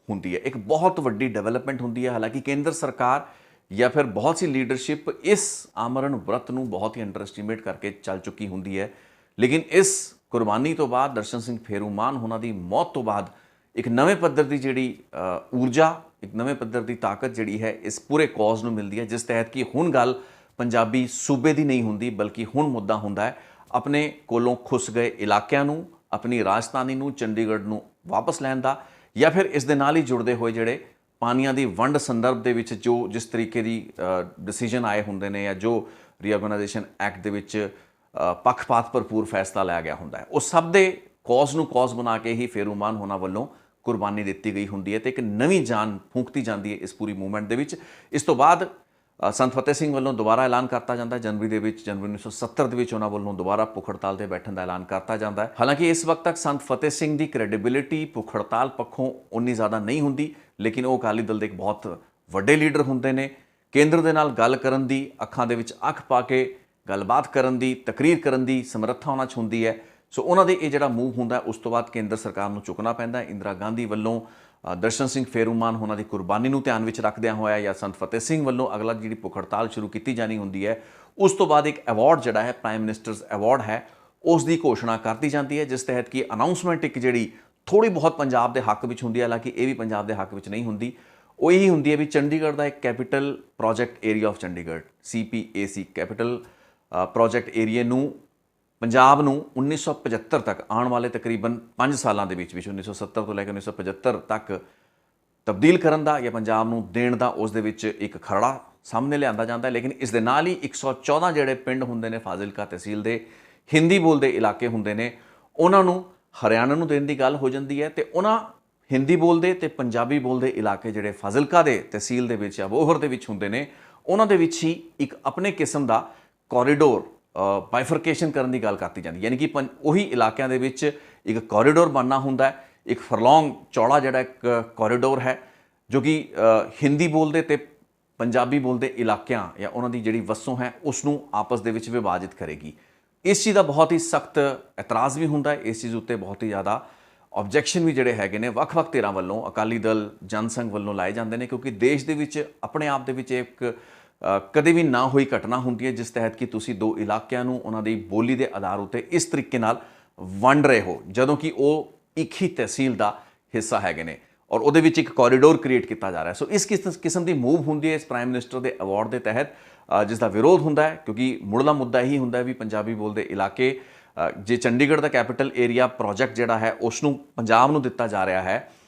ਹੁੰਦੀ ਹੈ। ਇੱਕ ਬਹੁਤ ਵੱਡੀ ਡਿਵੈਲਪਮੈਂਟ ਹੁੰਦੀ ਹੈ। ਹਾਲਾਂਕਿ ਕੇਂਦਰ ਸਰਕਾਰ ਜਾਂ ਫਿਰ ਬਹੁਤ ਸੀ ਲੀਡਰਸ਼ਿਪ ਇਸ ਆਮਰਨ ਵਰਤ ਨੂੰ ਬਹੁਤ ਹੀ ਅੰਡਰ ਐਸਟੀਮੇਟ ਕਰਕੇ ਚੱਲ ਚੁੱਕੀ ਹੁੰਦੀ ਹੈ, ਲੇਕਿਨ ਇਸ ਕੁਰਬਾਨੀ ਤੋਂ ਬਾਅਦ ਦਰਸ਼ਨ ਸਿੰਘ ਫੇਰੂਮਾਨ ਉਹਨਾਂ ਦੀ ਮੌਤ ਤੋਂ ਬਾਅਦ ਇੱਕ ਨਵੇਂ ਪੱਧਰ ਦੀ ਜਿਹੜੀ ਊਰਜਾ, ਇੱਕ ਨਵੇਂ ਪੱਧਰ ਦੀ ਤਾਕਤ ਜਿਹੜੀ ਹੈ ਇਸ ਪੂਰੇ ਕੌਜ਼ ਨੂੰ ਮਿਲਦੀ ਹੈ, ਜਿਸ ਤਹਿਤ ਕਿ ਹੁਣ ਗੱਲ ਪੰਜਾਬੀ ਸੂਬੇ ਦੀ ਨਹੀਂ ਹੁੰਦੀ, ਬਲਕਿ ਹੁਣ ਮੁੱਦਾ ਹੁੰਦਾ ਹੈ ਆਪਣੇ ਕੋਲੋਂ ਖੁੱਸ ਗਏ ਇਲਾਕਿਆਂ ਨੂੰ, ਆਪਣੀ ਰਾਜਧਾਨੀ ਨੂੰ, ਚੰਡੀਗੜ੍ਹ ਨੂੰ ਵਾਪਸ ਲੈਣ ਦਾ, ਜਾਂ ਫਿਰ ਇਸ ਦੇ ਨਾਲ ਹੀ ਜੁੜਦੇ ਹੋਏ ਜਿਹੜੇ ਪਾਣੀਆਂ ਦੀ ਵੰਡ ਸੰਦਰਭ ਦੇ ਵਿੱਚ ਜੋ ਜਿਸ ਤਰੀਕੇ ਦੀ ਡਿਸੀਜਨ ਆਏ ਹੁੰਦੇ ਨੇ, ਜਾਂ ਜੋ ਰੀਆਰਗਨਾਈਜੇਸ਼ਨ ਐਕਟ ਦੇ ਵਿੱਚ ਪੱਖਪਾਤ ਭਰਪੂਰ ਫੈਸਲਾ ਲਿਆ ਗਿਆ ਹੁੰਦਾ ਹੈ, ਉਹ ਸਭ ਦੇ ਕੌਜ਼ ਨੂੰ ਕੌਜ਼ ਬਣਾ ਕੇ ਹੀ ਫੇਰੂਮਾਨ ਹੋਣਾ ਵੱਲੋਂ ਕੁਰਬਾਨੀ ਦਿੱਤੀ ਗਈ ਹੁੰਦੀ ਹੈ ਤੇ ਇੱਕ ਨਵੀਂ ਜਾਨ ਫੂਕਤੀ ਜਾਂਦੀ ਹੈ ਇਸ ਪੂਰੀ ਮੂਵਮੈਂਟ ਦੇ ਵਿੱਚ। ਇਸ ਤੋਂ ਬਾਅਦ ਸੰਤ ਫਤਿਹ ਸਿੰਘ ਵੱਲੋਂ ਦੁਬਾਰਾ ਐਲਾਨ ਕਰਤਾ ਜਾਂਦਾ ਜਨਵਰੀ ਦੇ ਵਿੱਚ, ਜਨਵਰੀ 1970 ਦੇ ਵਿੱਚ ਉਹਨਾਂ ਵੱਲੋਂ ਦੁਬਾਰਾ ਭੁੱਖ ਹੜਤਾਲ 'ਤੇ ਬੈਠਣ ਦਾ ਐਲਾਨ ਕਰਤਾ ਜਾਂਦਾ ਹੈ। ਹਾਲਾਂਕਿ ਇਸ ਵਕਤ ਤੱਕ ਸੰਤ ਫਤਿਹ ਸਿੰਘ ਦੀ ਕ੍ਰੈਡੀਬਿਲਿਟੀ ਭੁੱਖ ਹੜਤਾਲ ਪੱਖੋਂ ਉਨੀ ਜ਼ਿਆਦਾ ਨਹੀਂ ਹੁੰਦੀ, ਲੇਕਿਨ ਉਹ ਅਕਾਲੀ ਦਲ ਦੇ ਇੱਕ ਬਹੁਤ ਵੱਡੇ ਲੀਡਰ ਹੁੰਦੇ ਨੇ। ਕੇਂਦਰ ਦੇ ਨਾਲ ਗੱਲ ਕਰਨ ਦੀ, ਅੱਖਾਂ ਦੇ ਵਿੱਚ ਅੱਖ ਪਾ ਕੇ ਗੱਲਬਾਤ ਕਰਨ ਦੀ, ਤਕਰੀਰ ਕਰਨ ਦੀ ਸਮਰੱਥਾ ਉਹਨਾਂ 'ਚ ਹੁੰਦੀ ਹੈ। ਸੋ ਉਹਨਾਂ ਦੇ ਇਹ ਜਿਹੜਾ ਮੂਵ ਹੁੰਦਾ ਉਸ ਤੋਂ ਬਾਅਦ ਕੇਂਦਰ ਸਰਕਾਰ ਨੂੰ ਚੁੱਕਣਾ ਪੈਂਦਾ। ਇੰਦਰਾ ਗਾਂਧੀ ਵੱਲੋਂ ਦਰਸ਼ਨ ਸਿੰਘ ਫੇਰੂਮਾਨ ਉਹਨਾਂ ਦੀ ਕੁਰਬਾਨੀ ਨੂੰ ਧਿਆਨ ਵਿੱਚ ਰੱਖਦਿਆਂ ਹੋਇਆ, ਜਾਂ ਸੰਤ ਫਤਿਹ ਸਿੰਘ ਵੱਲੋਂ ਅਗਲਾ ਜਿਹੜੀ ਭੁੱਖ ਹੜਤਾਲ ਸ਼ੁਰੂ ਕੀਤੀ ਜਾਣੀ ਹੁੰਦੀ ਹੈ, ਉਸ ਤੋਂ ਬਾਅਦ ਇੱਕ ਅਵਾਰਡ ਜਿਹੜਾ ਹੈ ਪ੍ਰਾਈਮ ਮਿਨਿਸਟਰਸ ਅਵਾਰਡ ਹੈ, ਉਸ ਦੀ ਘੋਸ਼ਣਾ ਕਰਤੀ ਜਾਂਦੀ ਹੈ, ਜਿਸ ਤਹਿਤ ਕਿ ਅਨਾਊਂਸਮੈਂਟ ਇੱਕ ਜਿਹੜੀ ਥੋੜ੍ਹੀ ਬਹੁਤ ਪੰਜਾਬ ਦੇ ਹੱਕ ਵਿੱਚ ਹੁੰਦੀ ਹੈ, ਹਾਲਾਂਕਿ ਇਹ ਵੀ ਪੰਜਾਬ ਦੇ ਹੱਕ ਵਿੱਚ ਨਹੀਂ ਹੁੰਦੀ। ਉਹ ਇਹੀ ਹੁੰਦੀ ਹੈ ਵੀ ਚੰਡੀਗੜ੍ਹ ਦਾ ਇੱਕ capital project area of Chandigarh CPAC capital project ਏਰੀਏ ਨੂੰ ਪੰਜਾਬ ਨੂੰ 1975 ਤੱਕ ਆਉਣ ਵਾਲੇ ਤਕਰੀਬਨ 5 ਸਾਲਾਂ ਦੇ ਵਿੱਚ 1970 ਤੋਂ ਲੈ ਕੇ 1975 ਤੱਕ ਤਬਦੀਲ ਕਰਨ ਦਾ ਜਾਂ ਪੰਜਾਬ ਨੂੰ ਦੇਣ ਦਾ ਉਸ ਦੇ ਵਿੱਚ ਇੱਕ ਖਰੜਾ ਸਾਹਮਣੇ ਲਿਆਂਦਾ ਜਾਂਦਾ ਹੈ। ਲੇਕਿਨ ਇਸ ਦੇ ਨਾਲ ਹੀ 114 ਜਿਹੜੇ ਪਿੰਡ ਹੁੰਦੇ ਨੇ ਫਾਜ਼ਿਲਕਾ ਤਹਿਸੀਲ ਦੇ, ਹਿੰਦੀ ਬੋਲਦੇ ਇਲਾਕੇ ਹੁੰਦੇ ਨੇ, ਉਹਨਾਂ ਨੂੰ ਹਰਿਆਣਾ ਨੂੰ ਦੇਣ ਦੀ ਗੱਲ ਹੋ ਜਾਂਦੀ ਹੈ। ਤੇ ਉਹਨਾਂ ਹਿੰਦੀ ਬੋਲਦੇ ਤੇ ਪੰਜਾਬੀ ਬੋਲਦੇ ਇਲਾਕੇ ਜਿਹੜੇ ਫਾਜ਼ਿਲਕਾ ਦੇ ਤਹਿਸੀਲ ਦੇ ਵਿੱਚ ਜਾਂ ਬੋਹਰ ਦੇ ਵਿੱਚ ਹੁੰਦੇ ਨੇ, ਉਹਨਾਂ ਦੇ ਵਿੱਚ ਹੀ ਇੱਕ ਆਪਣੇ ਕਿਸਮ ਦਾ ਕੋਰੀਡੋਰ ਬਾਈਫਰਕੇਸ਼ਨ ਕਰਨ ਦੀ ਗੱਲ ਕਰਤੀ ਜਾਂਦੀ, ਯਾਨੀ ਕਿ ਉਹੀ ਇਲਾਕਿਆਂ ਦੇ ਵਿੱਚ ਇੱਕ ਕੋਰੀਡੋਰ ਬਣਨਾ ਹੁੰਦਾ ਹੈ। ਇੱਕ ਫਰਲੋਂਗ ਚੌੜਾ ਜਿਹੜਾ ਇੱਕ ਕੋਰੀਡੋਰ ਹੈ ਜੋ ਕਿ ਹਿੰਦੀ ਬੋਲਦੇ ਤੇ ਪੰਜਾਬੀ ਬੋਲਦੇ ਇਲਾਕਿਆਂ ਜਾਂ ਉਹਨਾਂ ਦੀ ਜਿਹੜੀ ਵਸੋਂ ਹੈ ਉਸ ਨੂੰ ਆਪਸ ਦੇ ਵਿੱਚ ਵਿਭਾਜਿਤ ਕਰੇਗੀ। ਇਸ ਚੀਜ਼ ਦਾ ਬਹੁਤ ਹੀ ਸਖਤ ਇਤਰਾਜ਼ ਵੀ ਹੁੰਦਾ ਹੈ, ਇਸ ਚੀਜ਼ ਉੱਤੇ ਬਹੁਤ ਹੀ ਜ਼ਿਆਦਾ ਆਬਜੈਕਸ਼ਨ ਵੀ ਜਿਹੜੇ ਹੈਗੇ ਨੇ ਵੱਖ-ਵੱਖ ਧਿਰਾਂ ਵੱਲੋਂ, ਅਕਾਲੀ ਦਲ, ਜਨ ਸੰਘ ਵੱਲੋਂ ਲਾਏ ਜਾਂਦੇ ਨੇ, ਕਿਉਂਕਿ ਦੇਸ਼ ਦੇ ਵਿੱਚ ਆਪਣੇ ਆਪ ਦੇ ਵਿੱਚ ਇੱਕ ਕਦੇ ਵੀ ਨਾ ਹੋਈ ਘਟਨਾ ਹੁੰਦੀ ਹੈ ਜਿਸ ਤਹਿਤ ਕਿ ਤੁਸੀਂ ਦੋ ਇਲਾਕਿਆਂ ਨੂੰ ਉਹਨਾਂ ਦੀ ਬੋਲੀ ਦੇ ਆਧਾਰ ਉੱਤੇ ਇਸ ਤਰੀਕੇ ਨਾਲ ਵੰਡ ਰਹੇ ਹੋ, ਜਦੋਂ ਕਿ ਉਹ ਇੱਕ ਹੀ ਤਹਿਸੀਲ ਦਾ ਹਿੱਸਾ ਹੈਗੇ ਨੇ ਔਰ ਉਹਦੇ ਵਿੱਚ ਇੱਕ ਕੋਰੀਡੋਰ ਕ੍ਰੀਏਟ ਕੀਤਾ ਜਾ ਰਿਹਾ। ਸੋ ਇਸ ਕਿਸਮ ਦੀ ਮੂਵ ਹੁੰਦੀ ਹੈ ਇਸ ਪ੍ਰਾਈਮ ਮਿਨਿਸਟਰ ਦੇ ਅਵਾਰਡ ਦੇ ਤਹਿਤ, ਜਿਸ ਦਾ ਵਿਰੋਧ ਹੁੰਦਾ ਹੈ, ਕਿਉਂਕਿ ਮੁੱਢਲਾ ਮੁੱਦਾ ਇਹੀ ਹੁੰਦਾ ਹੈ ਵੀ ਪੰਜਾਬੀ ਬੋਲਦੇ ਇਲਾਕੇ, ਜੇ ਚੰਡੀਗੜ੍ਹ ਦਾ ਕੈਪੀਟਲ ਏਰੀਆ ਪ੍ਰੋਜੈਕਟ ਜਿਹੜਾ ਹੈ ਉਸ ਨੂੰ ਪੰਜਾਬ ਨੂੰ ਦਿੱਤਾ ਜਾ ਰਿਹਾ ਹੈ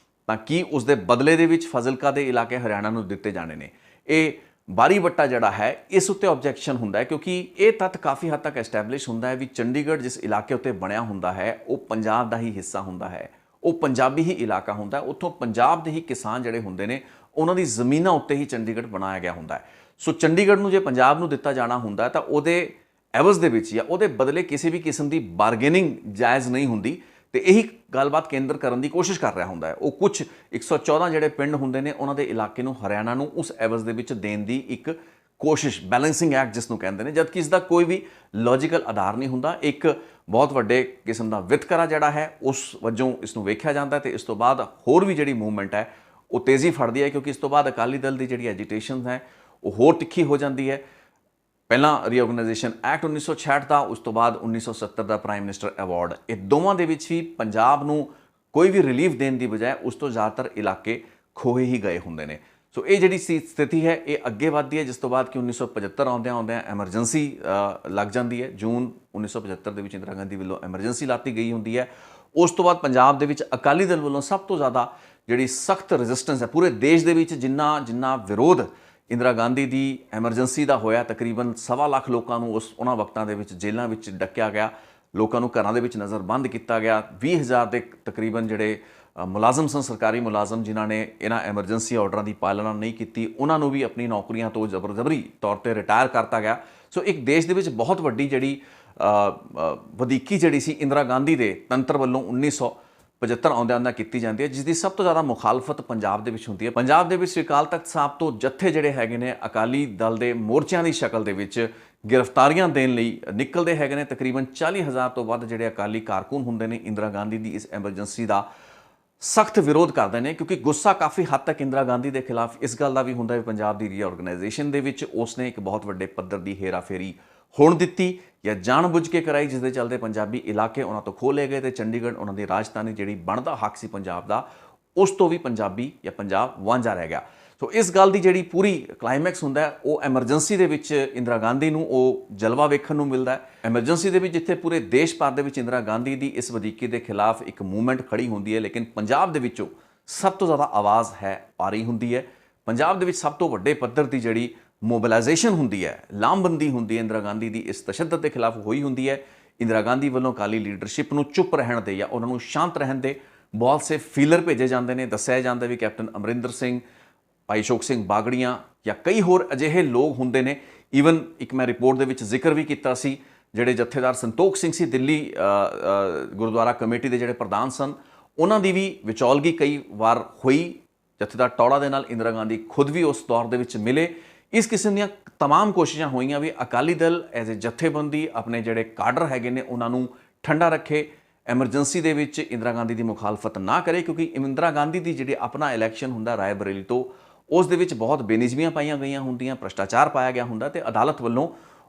ਤਾਂ ਕੀ ਉਸ ਦੇ ਬਦਲੇ ਦੇ ਵਿੱਚ ਫਾਜ਼ਿਲਕਾ ਦੇ ਇਲਾਕੇ ਹਰਿਆਣਾ ਨੂੰ ਦਿੱਤੇ ਜਾਣੇ ਨੇ। ਇਹ ਬਾਰੀ ਵੱਟਾ ਜਿਹੜਾ ਹੈ ਇਸ ਉੱਤੇ ਆਬਜੈਕਸ਼ਨ ਹੁੰਦਾ ਹੈ, ਕਿਉਂਕਿ ਇਹ ਤੱਥ ਕਾਫੀ ਹੱਦ ਤੱਕ ਐਸਟੈਬਲਿਸ਼ ਹੁੰਦਾ ਹੈ ਵੀ ਚੰਡੀਗੜ੍ਹ ਜਿਸ ਇਲਾਕੇ ਉੱਤੇ ਬਣਿਆ ਹੁੰਦਾ ਹੈ ਉਹ ਪੰਜਾਬ ਦਾ ਹੀ ਹਿੱਸਾ ਹੁੰਦਾ ਹੈ, ਉਹ ਪੰਜਾਬੀ ਹੀ ਇਲਾਕਾ ਹੁੰਦਾ ਹੈ। ਉੱਥੋਂ ਪੰਜਾਬ ਦੇ ਹੀ ਕਿਸਾਨ ਜਿਹੜੇ ਹੁੰਦੇ ਨੇ ਉਹਨਾਂ ਦੀ ਜ਼ਮੀਨਾਂ ਉੱਤੇ ਹੀ ਚੰਡੀਗੜ੍ਹ ਬਣਾਇਆ ਗਿਆ ਹੁੰਦਾ ਹੈ। ਸੋ ਚੰਡੀਗੜ੍ਹ ਨੂੰ ਜੇ ਪੰਜਾਬ ਨੂੰ ਦਿੱਤਾ ਜਾਣਾ ਹੁੰਦਾ ਤਾਂ ਉਹਦੇ ਐਵਜ਼ ਦੇ ਵਿੱਚ ਜਾਂ ਉਹਦੇ ਬਦਲੇ ਕਿਸੇ ਵੀ ਕਿਸਮ ਦੀ ਬਾਰਗੇਨਿੰਗ ਜਾਇਜ਼ ਨਹੀਂ ਹੁੰਦੀ, ਤੇ ਇਹੀ ਗੱਲਬਾਤ ਕੇਂਦਰ ਕਰਨ ਦੀ ਕੋਸ਼ਿਸ਼ ਕਰ ਰਿਹਾ ਹੁੰਦਾ ਹੈ। ਉਹ ਕੁਝ 114 ਜਿਹੜੇ ਪਿੰਡ ਹੁੰਦੇ ਨੇ ਉਹਨਾਂ ਦੇ ਇਲਾਕੇ ਨੂੰ ਹਰਿਆਣਾ ਨੂੰ ਉਸ ਐਵਜ਼ ਦੇ ਵਿੱਚ ਦੇਣ ਦੀ ਇੱਕ ਕੋਸ਼ਿਸ਼, ਬੈਲੈਂਸਿੰਗ ਐਕਟ ਜਿਸ ਨੂੰ ਕਹਿੰਦੇ ਨੇ, ਜਦਕਿ ਇਸ ਦਾ ਕੋਈ ਵੀ ਲੌਜੀਕਲ ਆਧਾਰ ਨਹੀਂ ਹੁੰਦਾ। ਇੱਕ ਬਹੁਤ ਵੱਡੇ ਕਿਸਮ ਦਾ ਵਿਤਕਰਾ ਜਿਹੜਾ ਹੈ ਉਸ ਵਜੋਂ ਇਸ ਨੂੰ ਵੇਖਿਆ ਜਾਂਦਾ ਤੇ ਇਸ ਤੋਂ ਬਾਅਦ ਹੋਰ ਵੀ ਜਿਹੜੀ ਮੂਵਮੈਂਟ ਹੈ ਉਹ ਤੇਜ਼ੀ ਫੜਦੀ ਹੈ, ਕਿਉਂਕਿ ਇਸ ਤੋਂ ਬਾਅਦ ਅਕਾਲੀ ਦਲ ਦੀ ਜਿਹੜੀ ਐਜੀਟੇਸ਼ਨ ਹੈ ਉਹ ਹੋਰ ਤਿੱਖੀ ਹੋ ਜਾਂਦੀ ਹੈ। ਪਹਿਲਾਂ ਰੀਆਰਗਨਾਈਜੇਸ਼ਨ ਐਕਟ 1966 ਦਾ, ਉਸ ਤੋਂ ਬਾਅਦ 1970 ਦਾ ਪ੍ਰਾਈਮ ਮਿਨਿਸਟਰ ਅਵਾਰਡ, ਇਹ ਦੋਵਾਂ ਦੇ ਵਿੱਚ ਵੀ ਪੰਜਾਬ ਨੂੰ ਕੋਈ ਵੀ ਰਿਲੀਫ ਦੇਣ ਦੀ ਬਜਾਏ ਉਸ ਤੋਂ ਜ਼ਿਆਦਾਤਰ ਇਲਾਕੇ ਖੋਏ ਹੀ ਗਏ ਹੁੰਦੇ ਨੇ। ਸੋ ਇਹ ਜਿਹੜੀ ਸਥਿਤੀ ਹੈ ਇਹ ਅੱਗੇ ਵੱਧਦੀ ਹੈ, ਜਿਸ ਤੋਂ ਬਾਅਦ ਕਿ 1975 ਆਉਂਦਿਆਂ ਐਮਰਜੈਂਸੀ ਲੱਗ ਜਾਂਦੀ ਹੈ। ਜੂਨ 1975 ਦੇ ਵਿੱਚ ਇੰਦਰਾ ਗਾਂਧੀ ਵੱਲੋਂ ਐਮਰਜੈਂਸੀ ਲਾਤੀ ਗਈ ਹੁੰਦੀ ਹੈ। ਉਸ ਤੋਂ ਬਾਅਦ ਪੰਜਾਬ ਦੇ ਵਿੱਚ ਅਕਾਲੀ ਦਲ ਵੱਲੋਂ ਸਭ ਤੋਂ ਜ਼ਿਆਦਾ ਜਿਹੜੀ ਸਖਤ ਰੈਜ਼ਿਸਟੈਂਸ ਹੈ ਪੂਰੇ ਦੇਸ਼ ਦੇ ਵਿੱਚ, ਜਿੰਨਾ ਵਿਰੋਧ ਇੰਦਰਾ ਗਾਂਧੀ ਦੀ ਐਮਰਜੈਂਸੀ ਦਾ ਹੋਇਆ, ਤਕਰੀਬਨ 1.25 ਲੱਖ ਲੋਕਾਂ ਨੂੰ ਉਹਨਾਂ ਵਕਤਾਂ ਦੇ ਵਿੱਚ ਜੇਲ੍ਹਾਂ ਵਿੱਚ ਡੱਕਿਆ ਗਿਆ, ਲੋਕਾਂ ਨੂੰ ਘਰਾਂ ਦੇ ਵਿੱਚ ਨਜ਼ਰਬੰਦ ਕੀਤਾ ਗਿਆ। 20,000 ਦੇ ਤਕਰੀਬਨ ਜਿਹੜੇ ਮੁਲਾਜ਼ਮ ਸਨ, ਸਰਕਾਰੀ ਮੁਲਾਜ਼ਮ, ਜਿਨ੍ਹਾਂ ਨੇ ਇਹਨਾਂ ਐਮਰਜੈਂਸੀ ਆਰਡਰਾਂ ਦੀ ਪਾਲਣਾ ਨਹੀਂ ਕੀਤੀ, ਉਹਨਾਂ ਨੂੰ ਵੀ ਆਪਣੀ ਨੌਕਰੀਆਂ ਤੋਂ ਜ਼ਬਰੀ ਤੌਰ 'ਤੇ ਰਿਟਾਇਰ ਕਰਤਾ ਗਿਆ। ਸੋ ਇੱਕ ਦੇਸ਼ ਦੇ ਵਿੱਚ ਬਹੁਤ ਵੱਡੀ ਜਿਹੜੀ ਵਧੀਕੀ ਜਿਹੜੀ ਸੀ ਇੰਦਰਾ ਗਾਂਧੀ ਦੇ ਤੰਤਰ ਵੱਲੋਂ 1975 ਆਉਂਦਿਆਂ ਕੀਤੀ ਜਾਂਦੀ ਹੈ, ਜਿਸ ਦੀ ਸਭ ਤੋਂ ਜ਼ਿਆਦਾ ਮੁਖਾਲਫਤ ਪੰਜਾਬ ਦੇ ਵਿੱਚ ਹੁੰਦੀ ਹੈ। ਪੰਜਾਬ ਦੇ ਵਿੱਚ ਅਕਾਲ ਤਖਤ ਸਾਹਿਬ ਤੋਂ ਜੱਥੇ ਜਿਹੜੇ ਹੈਗੇ ਨੇ ਅਕਾਲੀ ਦਲ ਦੇ ਮੋਰਚਿਆਂ ਦੀ ਸ਼ਕਲ ਦੇ ਵਿੱਚ ਗ੍ਰਿਫਤਾਰੀਆਂ ਦੇਣ ਲਈ ਨਿਕਲਦੇ ਹੈਗੇ ਨੇ। ਤਕਰੀਬਨ 40,000 ਤੋਂ ਵੱਧ ਜਿਹੜੇ ਅਕਾਲੀ ਕਾਰਕੁਨ ਹੁੰਦੇ ਨੇ ਇੰਦਰਾ ਗਾਂਧੀ ਦੀ ਇਸ ਐਮਰਜੈਂਸੀ ਦਾ ਸਖਤ ਵਿਰੋਧ ਕਰਦੇ ਨੇ, ਕਿਉਂਕਿ ਗੁੱਸਾ ਕਾਫੀ ਹੱਦ ਤੱਕ ਇੰਦਰਾ ਗਾਂਧੀ ਦੇ ਖਿਲਾਫ ਇਸ ਗੱਲ ਦਾ ਵੀ ਹੁੰਦਾ ਹੈ ਪੰਜਾਬ ਦੀ ਰੀਆਰਗਨਾਈਜੇਸ਼ਨ ਦੇ ਵਿੱਚ ਉਸਨੇ ਇੱਕ ਬਹੁਤ ਵੱਡੇ ਪੱਧਰ ਦੀ ਹੇਰਾਫੇਰੀ ਹੋਣ ਦਿੱਤੀ ਜਾਂ ਜਾਣਬੁੱਝ ਕੇ ਕਰਾਈ, ਜਿਸ ਦੇ ਚੱਲਦੇ ਪੰਜਾਬੀ ਇਲਾਕੇ ਉਹਨਾਂ ਤੋਂ ਖੋਹ ਲਏ ਗਏ ਤੇ ਚੰਡੀਗੜ੍ਹ ਉਹਨਾਂ ਦੀ ਰਾਜਧਾਨੀ ਜਿਹੜੀ ਬਣਦਾ ਹੱਕ ਸੀ ਪੰਜਾਬ ਦਾ, ਉਸ ਤੋਂ ਵੀ ਪੰਜਾਬੀ ਜਾਂ ਪੰਜਾਬ ਵਾਂਝਾ ਰਹਿ ਗਿਆ। ਸੋ ਇਸ ਗੱਲ ਦੀ ਜਿਹੜੀ ਪੂਰੀ ਕਲਾਈਮੈਕਸ ਹੁੰਦਾ ਹੈ ਉਹ ਐਮਰਜੈਂਸੀ ਦੇ ਵਿੱਚ ਇੰਦਰਾ ਗਾਂਧੀ ਨੂੰ ਉਹ ਜਲਵਾ ਵੇਖਣ ਨੂੰ ਮਿਲਦਾ ਹੈ। ਐਮਰਜੈਂਸੀ ਦੇ ਵਿੱਚ ਜਿੱਥੇ ਪੂਰੇ ਦੇਸ਼ ਭਰ ਦੇ ਵਿੱਚ ਇੰਦਰਾ ਗਾਂਧੀ ਦੀ ਇਸ ਵਧੀਕੀ ਦੇ ਖਿਲਾਫ ਇੱਕ ਮੂਵਮੈਂਟ ਖੜੀ ਹੁੰਦੀ ਹੈ, ਲੇਕਿਨ ਪੰਜਾਬ ਦੇ ਵਿੱਚੋਂ ਸਭ ਤੋਂ ਜ਼ਿਆਦਾ ਆਵਾਜ਼ ਹੈ ਆ ਰਹੀ ਹੁੰਦੀ ਹੈ। ਪੰਜਾਬ ਦੇ ਵਿੱਚ ਸਭ ਤੋਂ ਵੱਡੇ ਪੱਧਰ ਦੀ ਜਿਹੜੀ ਮੋਬਿਲਾਈਜੇਸ਼ਨ ਹੁੰਦੀ ਹੈ, ਲਾਮਬੰਦੀ ਹੁੰਦੀ ਹੈ, ਇੰਦਰਾ ਗਾਂਧੀ ਦੀ ਇਸ ਤਸ਼ੱਦਦ ਦੇ ਖਿਲਾਫ ਹੋਈ ਹੁੰਦੀ ਹੈ। ਇੰਦਰਾ ਗਾਂਧੀ ਵੱਲੋਂ ਅਕਾਲੀ ਲੀਡਰਸ਼ਿਪ ਨੂੰ ਚੁੱਪ ਰਹਿਣ ਦੇ ਜਾਂ ਉਹਨਾਂ ਨੂੰ ਸ਼ਾਂਤ ਰਹਿਣ ਦੇ ਬਹੁਤ ਸੇ ਫੀਲਰ ਭੇਜੇ ਜਾਂਦੇ ਨੇ। ਦੱਸਿਆ ਜਾਂਦਾ ਵੀ ਕੈਪਟਨ ਅਮਰਿੰਦਰ ਸਿੰਘ, ਭਾਈ ਅਸ਼ੋਕ ਸਿੰਘ ਬਾਗੜੀਆਂ ਜਾਂ ਕਈ ਹੋਰ ਅਜਿਹੇ ਲੋਕ ਹੁੰਦੇ ਨੇ। ਈਵਨ ਇੱਕ ਮੈਂ ਰਿਪੋਰਟ ਦੇ ਵਿੱਚ ਜ਼ਿਕਰ ਵੀ ਕੀਤਾ ਸੀ, ਜਿਹੜੇ ਜਥੇਦਾਰ ਸੰਤੋਖ ਸਿੰਘ ਸੀ ਦਿੱਲੀ ਗੁਰਦੁਆਰਾ ਕਮੇਟੀ ਦੇ ਜਿਹੜੇ ਪ੍ਰਧਾਨ ਸਨ, ਉਹਨਾਂ ਦੀ ਵੀ ਵਿਚੌਲਗੀ ਕਈ ਵਾਰ ਹੋਈ ਜਥੇਦਾਰ ਟੌੜਾ ਦੇ ਨਾਲ। ਇੰਦਰਾ ਗਾਂਧੀ ਖੁਦ ਵੀ ਉਸ ਦੌਰ ਦੇ ਵਿੱਚ ਮਿਲੇ। ਇਸ ਕਿਸਮ ਦੀਆਂ ਤਮਾਮ ਕੋਸ਼ਿਸ਼ਾਂ ਹੋਈਆਂ ਵੀ ਅਕਾਲੀ ਦਲ ਐਜ਼ ਏ ਜਥੇਬੰਦੀ ਆਪਣੇ ਜਿਹੜੇ ਕਾਡਰ ਹੈਗੇ ਨੇ ਉਹਨਾਂ ਨੂੰ ਠੰਡਾ ਰੱਖੇ, ਐਮਰਜੈਂਸੀ ਦੇ ਵਿੱਚ ਇੰਦਰਾ ਗਾਂਧੀ ਦੀ ਮੁਖਾਲਫਤ ਨਾ ਕਰੇ, ਕਿਉਂਕਿ ਇੰਦਰਾ ਗਾਂਧੀ ਦੀ ਜਿਹੜੀ ਆਪਣਾ ਇਲੈਕਸ਼ਨ ਹੁੰਦਾ ਰਾਏ ਬਰੇਲੀ ਤੋਂ, ਉਸ ਦੇ ਵਿੱਚ ਬਹੁਤ ਬੇਨਿਯਮੀਆਂ ਪਾਈਆਂ ਗਈਆਂ ਹੁੰਦੀਆਂ, ਭ੍ਰਿਸ਼ਟਾਚਾਰ ਪਾਇਆ ਗਿਆ ਹੁੰਦਾ ਤੇ ਅਦਾਲਤ ਵੱਲੋਂ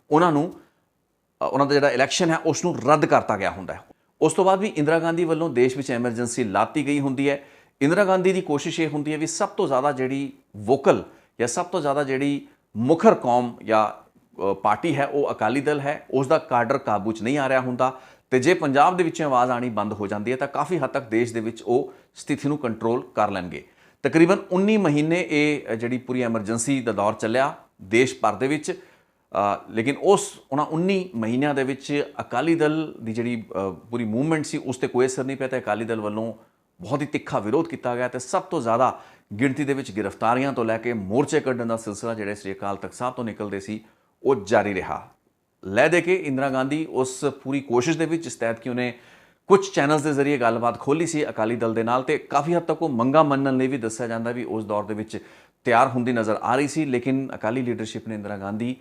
ਉਹਨਾਂ ਦਾ ਜਿਹੜਾ ਇਲੈਕਸ਼ਨ ਹੈ ਉਸ ਨੂੰ ਰੱਦ ਕਰਤਾ ਗਿਆ ਹੁੰਦਾ ਹੈ। ਉਸ ਤੋਂ ਬਾਅਦ ਵੀ ਇੰਦਰਾ ਗਾਂਧੀ ਵੱਲੋਂ ਦੇਸ਼ ਵਿੱਚ ਐਮਰਜੈਂਸੀ ਲਾਤੀ ਗਈ ਹੁੰਦੀ ਹੈ। ਇੰਦਰਾ ਗਾਂਧੀ ਦੀ ਕੋਸ਼ਿਸ਼ ਇਹ ਹੁੰਦੀ ਹੈ ਵੀ ਸਭ ਤੋਂ ਜ਼ਿਆਦਾ ਜਿਹੜੀ ਵੋਕਲ ਜਾਂ ਸਭ ਤੋਂ ਜ਼ਿਆਦਾ ਜਿਹੜੀ ਮੁਖਰ ਕੌਮ ਜਾਂ ਪਾਰਟੀ ਹੈ ਉਹ ਅਕਾਲੀ ਦਲ ਹੈ, ਉਸ ਦਾ ਕਾਡਰ ਕਾਬੂ 'ਚ ਨਹੀਂ ਆ ਰਿਹਾ ਹੁੰਦਾ ਤੇ ਜੇ ਪੰਜਾਬ ਦੇ ਵਿੱਚੋਂ ਆਵਾਜ਼ ਆਣੀ ਬੰਦ ਹੋ ਜਾਂਦੀ ਹੈ ਤਾਂ ਕਾਫੀ ਹੱਦ ਤੱਕ ਦੇਸ਼ ਦੇ ਵਿੱਚ ਉਹ ਸਥਿਤੀ ਨੂੰ ਕੰਟਰੋਲ ਕਰ ਲੈਣਗੇ। ਤਕਰੀਬਨ 19 ਮਹੀਨੇ ਇਹ ਜਿਹੜੀ ਪੂਰੀ ਐਮਰਜੈਂਸੀ ਦਾ ਦੌਰ ਚੱਲਿਆ ਦੇਸ਼ ਭਰ ਦੇ ਵਿੱਚ, ਲੇਕਿਨ ਉਹਨਾਂ 19 ਮਹੀਨਿਆਂ ਦੇ ਵਿੱਚ ਅਕਾਲੀ ਦਲ ਦੀ ਜਿਹੜੀ ਪੂਰੀ ਮੂਵਮੈਂਟ ਸੀ ਉਸ 'ਤੇ ਕੋਈ ਅਸਰ ਨਹੀਂ ਪਿਆ ਤੇ ਅਕਾਲੀ ਦਲ ਵੱਲੋਂ ਬਹੁਤ ਹੀ ਤਿੱਖਾ ਵਿਰੋਧ ਕੀਤਾ ਗਿਆ ਤੇ ਸਭ ਤੋਂ ਜ਼ਿਆਦਾ ਗਿਣਤੀ ਦੇ ਵਿੱਚ ਗ੍ਰਿਫਤਾਰੀਆਂ ਤੋਂ ਲੈ ਕੇ ਮੋਰਚੇ ਕੱਢਣ ਦਾ ਸਿਲਸਿਲਾ ਜਿਹੜੇ ਸ੍ਰੀ ਅਕਾਲ ਤਖਤ ਸਾਹਿਬ ਤੋਂ ਨਿਕਲਦੇ ਸੀ ਉਹ ਜਾਰੀ ਰਿਹਾ। ਲੈ ਦੇ ਕੇ ਇੰਦਰਾ ਗਾਂਧੀ ਉਸ ਪੂਰੀ ਕੋਸ਼ਿਸ਼ ਦੇ ਵਿੱਚ, ਇਸ ਤਹਿਤ ਕਿ ਉਹਨੇ ਕੁਝ ਚੈਨਲਸ ਦੇ ਜ਼ਰੀਏ ਗੱਲਬਾਤ ਖੋਲ੍ਹੀ ਸੀ ਅਕਾਲੀ ਦਲ ਦੇ ਨਾਲ ਤੇ ਕਾਫੀ ਹੱਦ ਤੱਕ ਉਹ ਮੰਗਾਂ ਮੰਨਣ ਲਈ ਵੀ ਦੱਸਿਆ ਜਾਂਦਾ ਵੀ ਉਸ ਦੌਰ ਦੇ ਵਿੱਚ ਤਿਆਰ ਹੁੰਦੀ ਨਜ਼ਰ ਆ ਰਹੀ ਸੀ, ਲੇਕਿਨ ਅਕਾਲੀ ਲੀਡਰਸ਼ਿਪ ਨੇ ਇੰਦਰਾ ਗਾਂਧੀ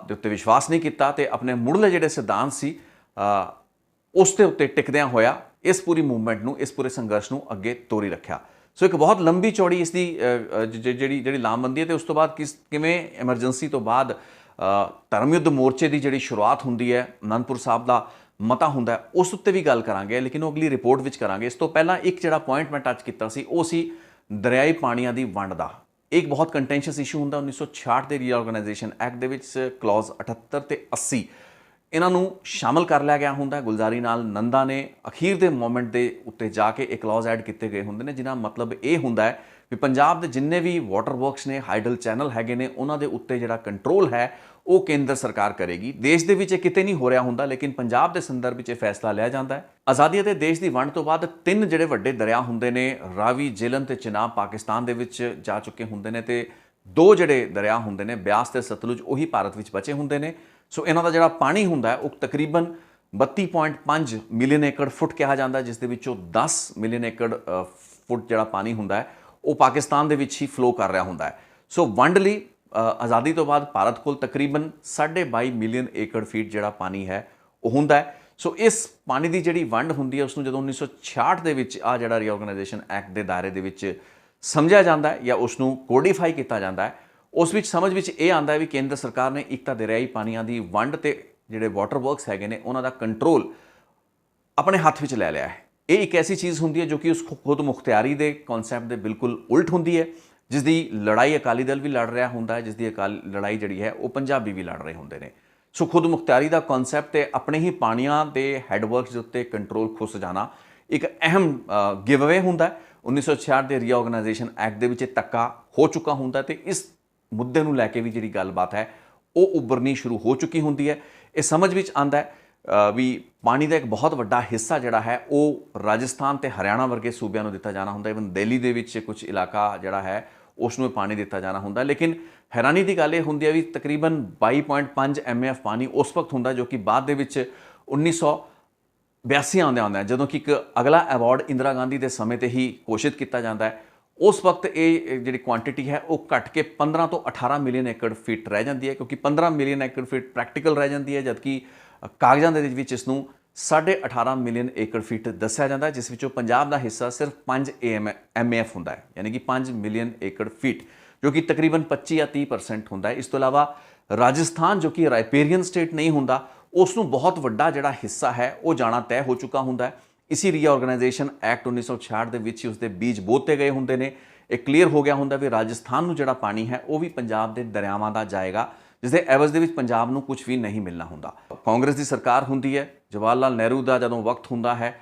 ਦੇ ਉੱਤੇ ਵਿਸ਼ਵਾਸ ਨਹੀਂ ਕੀਤਾ ਤੇ ਆਪਣੇ ਮੁੱਢਲੇ ਜਿਹੜੇ ਸਿਧਾਂਤ ਸੀ ਉਸ ਦੇ ਉੱਤੇ ਟਿਕਦਿਆਂ ਹੋਇਆ ਇਸ ਪੂਰੀ ਮੂਵਮੈਂਟ ਨੂੰ, ਇਸ ਪੂਰੇ ਸੰਘਰਸ਼ ਨੂੰ ਅੱਗੇ ਤੋਰੀ ਰੱਖਿਆ। ਸੋ ਇੱਕ ਬਹੁਤ ਲੰਬੀ ਚੌੜੀ ਇਸ ਦੀ ਜਿਹੜੀ ਲਾਮਬੰਦੀ ਹੈ ਤੇ ਉਸ ਤੋਂ ਬਾਅਦ ਕਿਵੇਂ ਐਮਰਜੈਂਸੀ ਤੋਂ ਬਾਅਦ ਧਰਮ ਯੁੱਧ ਮੋਰਚੇ ਦੀ ਜਿਹੜੀ ਸ਼ੁਰੂਆਤ ਹੁੰਦੀ ਹੈ, ਅਨੰਦਪੁਰ ਸਾਹਿਬ ਦਾ ਮਤਾ ਹੁੰਦਾ ਹੈ, ਉਸ ਉੱਤੇ ਵੀ ਗੱਲ ਕਰਾਂਗੇ, ਲੇਕਿਨ ਉਹ ਅਗਲੀ ਰਿਪੋਰਟ ਵਿੱਚ ਕਰਾਂਗੇ। ਇਸ ਤੋਂ ਪਹਿਲਾਂ ਇੱਕ ਜਿਹੜਾ ਪੁਆਇੰਟ ਮੈਂ ਟੱਚ ਕੀਤਾ ਸੀ ਉਹ ਸੀ ਦਰਿਆਈ ਪਾਣੀਆਂ ਦੀ ਵੰਡ ਦਾ। ਇੱਕ ਬਹੁਤ ਕੰਟੈਂਸ਼ੀਅਸ ਇਸ਼ੂ ਹੁੰਦਾ 1966 ਦੇ ਰੀਆਰਗਨਾਈਜੇਸ਼ਨ ਐਕਟ ਦੇ ਵਿੱਚ ਕਲੌਜ਼ 78 ਤੇ 80 ਇਹਨਾਂ ਨੂੰ ਸ਼ਾਮਲ ਕਰ ਲਿਆ ਗਿਆ ਹੁੰਦਾ। ਗੁਲਜ਼ਾਰੀ ਨਾਲ ਨੰਦਾ ਨੇ ਅਖੀਰ ਦੇ ਮੋਮੈਂਟ ਦੇ ਉੱਤੇ ਜਾ ਕੇ ਇਹ ਕਲੌਜ਼ ਐਡ ਕੀਤੇ ਗਏ ਹੁੰਦੇ ਨੇ, ਜਿਹਦਾ ਮਤਲਬ ਇਹ ਹੁੰਦਾ ਹੈ ਵੀ ਪੰਜਾਬ ਦੇ ਜਿੰਨੇ ਵੀ ਵਾਟਰ ਵਰਕਸ ਨੇ, ਹਾਈਡਲ ਚੈਨਲ ਹੈਗੇ ਨੇ, ਉਹਨਾਂ ਦੇ ਉੱਤੇ ਜਿਹੜਾ ਕੰਟਰੋਲ ਹੈ ਉਹ ਕੇਂਦਰ ਸਰਕਾਰ ਕਰੇਗੀ। ਦੇਸ਼ ਦੇ ਵਿੱਚ ਇਹ ਕਿਤੇ ਨਹੀਂ ਹੋ ਰਿਹਾ ਹੁੰਦਾ, ਲੇਕਿਨ ਪੰਜਾਬ ਦੇ ਸੰਦਰਭ ਵਿੱਚ ਇਹ ਫੈਸਲਾ ਲਿਆ ਜਾਂਦਾ ਹੈ। ਆਜ਼ਾਦੀ ਅਤੇ ਦੇਸ਼ ਦੀ ਵੰਡ ਤੋਂ ਬਾਅਦ 3 ਜਿਹੜੇ ਵੱਡੇ ਦਰਿਆ ਹੁੰਦੇ ਨੇ, ਰਾਵੀ, ਜੇਹਲਮ ਤੇ ਚਨਾਬ, ਪਾਕਿਸਤਾਨ ਦੇ ਵਿੱਚ ਜਾ ਚੁੱਕੇ ਹੁੰਦੇ ਨੇ ਤੇ 2 ਜਿਹੜੇ ਦਰਿਆ ਹੁੰਦੇ ਨੇ, ਬਿਆਸ ਤੇ ਸਤਲੁਜ, ਉਹੀ ਭਾਰਤ ਵਿੱਚ ਬਚੇ ਹੁੰਦੇ ਨੇ। ਸੋ ਇਹਨਾਂ ਦਾ ਜਿਹੜਾ ਪਾਣੀ ਹੁੰਦਾ ਉਹ ਤਕਰੀਬਨ 32.5 ਮਿਲੀਅਨ ਏਕੜ ਫੁੱਟ ਕਿਹਾ ਜਾਂਦਾ, ਜਿਸ ਦੇ ਵਿੱਚੋਂ 10 ਮਿਲੀਅਨ ਏਕੜ ਫੁੱਟ ਜਿਹੜਾ ਪਾਣੀ ਹੁੰਦਾ ਹੈ ਉਹ ਪਾਕਿਸਤਾਨ ਦੇ ਵਿੱਚ ਹੀ ਫਲੋ ਕਰ ਰਿਹਾ ਹੁੰਦਾ ਹੈ। ਸੋ ਵੰਡ ਲਈ ਆਜ਼ਾਦੀ ਤੋਂ ਬਾਅਦ ਭਾਰਤ ਕੋਲ ਤਕਰੀਬਨ 22.5 ਮਿਲੀਅਨ ਏਕੜ ਫੀਟ ਜਿਹੜਾ ਪਾਣੀ ਹੈ ਉਹ ਹੁੰਦਾ ਹੈ। ਸੋ ਇਸ ਪਾਣੀ ਦੀ ਜਿਹੜੀ ਵੰਡ ਹੁੰਦੀ ਹੈ ਉਸ ਨੂੰ ਜਦੋਂ 1966 ਦੇ ਵਿੱਚ ਆ ਜਿਹੜਾ ਰੀਆਰਗਨਾਈਜੇਸ਼ਨ ਐਕਟ ਦੇ ਦਾਇਰੇ ਦੇ ਵਿੱਚ ਸਮਝਿਆ ਜਾਂਦਾ ਹੈ ਜਾਂ ਉਸ ਨੂੰ ਕੋਡੀਫਾਈ ਕੀਤਾ ਜਾਂਦਾ ਹੈ, ਉਸ ਵਿੱਚ ਸਮਝ ਵਿੱਚ ਇਹ ਆਉਂਦਾ ਹੈ ਵੀ ਕੇਂਦਰ ਸਰਕਾਰ ਨੇ ਇੱਕ ਤਾਂ ਦਰਿਆਈ ਪਾਣੀਆਂ ਦੀ ਵੰਡ ਤੇ ਜਿਹੜੇ ਵਾਟਰ ਵਰਕਸ ਹੈਗੇ ਨੇ ਉਹਨਾਂ ਦਾ ਕੰਟਰੋਲ ਆਪਣੇ ਹੱਥ ਵਿੱਚ ਲੈ ਲਿਆ ਹੈ। ਇਹ ਇੱਕ ਐਸੀ ਚੀਜ਼ ਹੁੰਦੀ ਹੈ ਜੋ ਕਿ ਉਸ ਖੁਦ ਮੁਖਤਿਆਰੀ ਦੇ ਕਨਸੈਪਟ ਦੇ ਬਿਲਕੁਲ ਉਲਟ ਹੁੰਦੀ ਹੈ, ਜਿਸ ਦੀ ਲੜਾਈ ਅਕਾਲੀ ਦਲ ਵੀ ਲੜ ਰਿਹਾ ਹੁੰਦਾ ਹੈ, ਜਿਸ ਦੀ ਲੜਾਈ ਜਿਹੜੀ ਹੈ ਉਹ ਪੰਜਾਬੀ ਵੀ ਲੜ ਰਹੇ ਹੁੰਦੇ ਨੇ। ਸੋ ਖੁਦ ਮੁਖਤਿਆਰੀ ਦਾ ਕਨਸੈਪਟ ਤੇ ਆਪਣੇ ਹੀ ਪਾਣੀਆਂ ਦੇ ਹੈਡਵਰਕਸ ਦੇ ਉੱਤੇ ਕੰਟਰੋਲ ਖੁੱਸ ਜਾਣਾ ਇੱਕ ਅਹਿਮ ਗਿਵਅਵੇ ਹੁੰਦਾ ਹੈ। 1966 ਦੇ ਰੀਆਰਗਨਾਈਜੇਸ਼ਨ ਐਕਟ ਦੇ ਵਿੱਚ ਧੱਕਾ ਹੋ ਚੁੱਕਾ ਹੁੰਦਾ ਤੇ ਇਸ ਮੁੱਦੇ ਨੂੰ ਲੈ ਕੇ ਵੀ ਜਿਹੜੀ ਗੱਲਬਾਤ ਹੈ ਉਹ ਉੱਭਰਨੀ ਸ਼ੁਰੂ ਹੋ ਚੁੱਕੀ ਹੁੰਦੀ ਹੈ। ਇਹ ਸਮਝ ਵਿੱਚ ਆਉਂਦਾ ਹੈ ਵੀ ਪਾਣੀ ਦਾ ਇੱਕ ਬਹੁਤ ਵੱਡਾ ਹਿੱਸਾ ਜਿਹੜਾ ਹੈ ਉਹ ਰਾਜਸਥਾਨ ਤੇ ਹਰਿਆਣਾ ਵਰਗੇ ਸੂਬਿਆਂ ਨੂੰ ਦਿੱਤਾ ਜਾਣਾ ਹੁੰਦਾ। ਇਵਨ ਦਿੱਲੀ ਦੇ ਵਿੱਚ ਕੁਝ ਇਲਾਕਾ ਜਿਹੜਾ ਹੈ ਉਸ ਨੂੰ ਪਾਣੀ ਦਿੱਤਾ ਜਾਣਾ ਹੁੰਦਾ। ਲੇਕਿਨ ਹੈਰਾਨੀ ਦੀ ਗੱਲ ਇਹ ਹੁੰਦੀ ਹੈ ਵੀ ਤਕਰੀਬਨ 22.5 MAF ਪਾਣੀ ਉਸ ਵਕਤ ਹੁੰਦਾ ਜੋ ਕਿ ਬਾਅਦ ਦੇ ਵਿੱਚ 1982 ਆਉਂਦਾ ਜਦੋਂ ਕਿ ਇੱਕ ਅਗਲਾ ਅਵਾਰਡ ਇੰਦਰਾ ਗਾਂਧੀ ਦੇ ਸਮੇਂ ਤੇ ਹੀ ਘੋਸ਼ਿਤ ਕੀਤਾ ਜਾਂਦਾ ਹੈ। ਉਸ ਵਕਤ ਇਹ ਜਿਹੜੀ ਕੁਆਂਟੀਟੀ ਹੈ ਉਹ ਘਟ ਕੇ 15 ਤੋਂ 18 ਮਿਲੀਅਨ ਏਕੜ ਫੀਟ ਰਹਿ ਜਾਂਦੀ ਹੈ, ਕਿਉਂਕਿ 15 ਮਿਲੀਅਨ ਏਕੜ ਫੀਟ ਪ੍ਰੈਕਟੀਕਲ ਰਹਿ ਜਾਂਦੀ ਹੈ, ਜਦਕਿ ਕਾਗਜ਼ਾਂ ਦੇ ਵਿੱਚ ਇਸ ਨੂੰ 18.5 ਮਿਲੀਅਨ ਏਕੜ ਫੀਟ ਦੱਸਿਆ ਜਾਂਦਾ ਹੈ, ਜਿਸ ਵਿੱਚੋਂ ਪੰਜਾਬ ਦਾ ਹਿੱਸਾ ਸਿਰਫ 5 MAF ਹੁੰਦਾ ਹੈ, ਯਾਨੀ ਕਿ 5 ਮਿਲੀਅਨ ਏਕੜ ਫੀਟ, ਜੋ ਕਿ ਤਕਰੀਬਨ 25 ਜਾਂ 30% ਹੁੰਦਾ ਹੈ। ਇਸ ਤੋਂ ਇਲਾਵਾ ਰਾਜਸਥਾਨ ਜੋ ਕਿ ਰਾਈਪੇਰੀਅਨ ਸਟੇਟ ਨਹੀਂ ਹੁੰਦਾ, ਉਸ ਨੂੰ ਬਹੁਤ ਵੱਡਾ ਜਿਹੜਾ ਹਿੱਸਾ ਹੈ ਉਹ ਜਾਣਾ ਤੈਅ ਹੋ ਚੁੱਕਾ ਹੁੰਦਾ ਹੈ। ਇਸੀ ਰੀਆਰਗੇਨਾਈਜੇਸ਼ਨ ਐਕਟ 1966 ਦੇ ਵਿੱਚ ਹੀ ਉਸਦੇ ਬੀਜ ਬੋਤੇ ਗਏ ਹੁੰਦੇ ਨੇ। ਇਹ ਕਲੀਅਰ ਹੋ ਗਿਆ ਹੁੰਦਾ ਵੀ ਰਾਜਸਥਾਨ ਨੂੰ ਜਿਹੜਾ ਪਾਣੀ ਹੈ ਉਹ ਵੀ ਪੰਜਾਬ ਦੇ ਦਰਿਆਵਾਂ ਦਾ ਜਾਏਗਾ, ਜਿਸ ਦੇ ਐਵਜ਼ ਦੇ ਵਿੱਚ ਪੰਜਾਬ ਨੂੰ ਕੁਝ ਵੀ ਨਹੀਂ ਮਿਲਣਾ ਹੁੰਦਾ। ਕਾਂਗਰਸ ਦੀ ਸਰਕਾਰ ਹੁੰਦੀ ਹੈ, ਜਵਾਹਰ ਲਾਲ ਨਹਿਰੂ ਦਾ ਜਦੋਂ ਵਕਤ ਹੁੰਦਾ ਹੈ,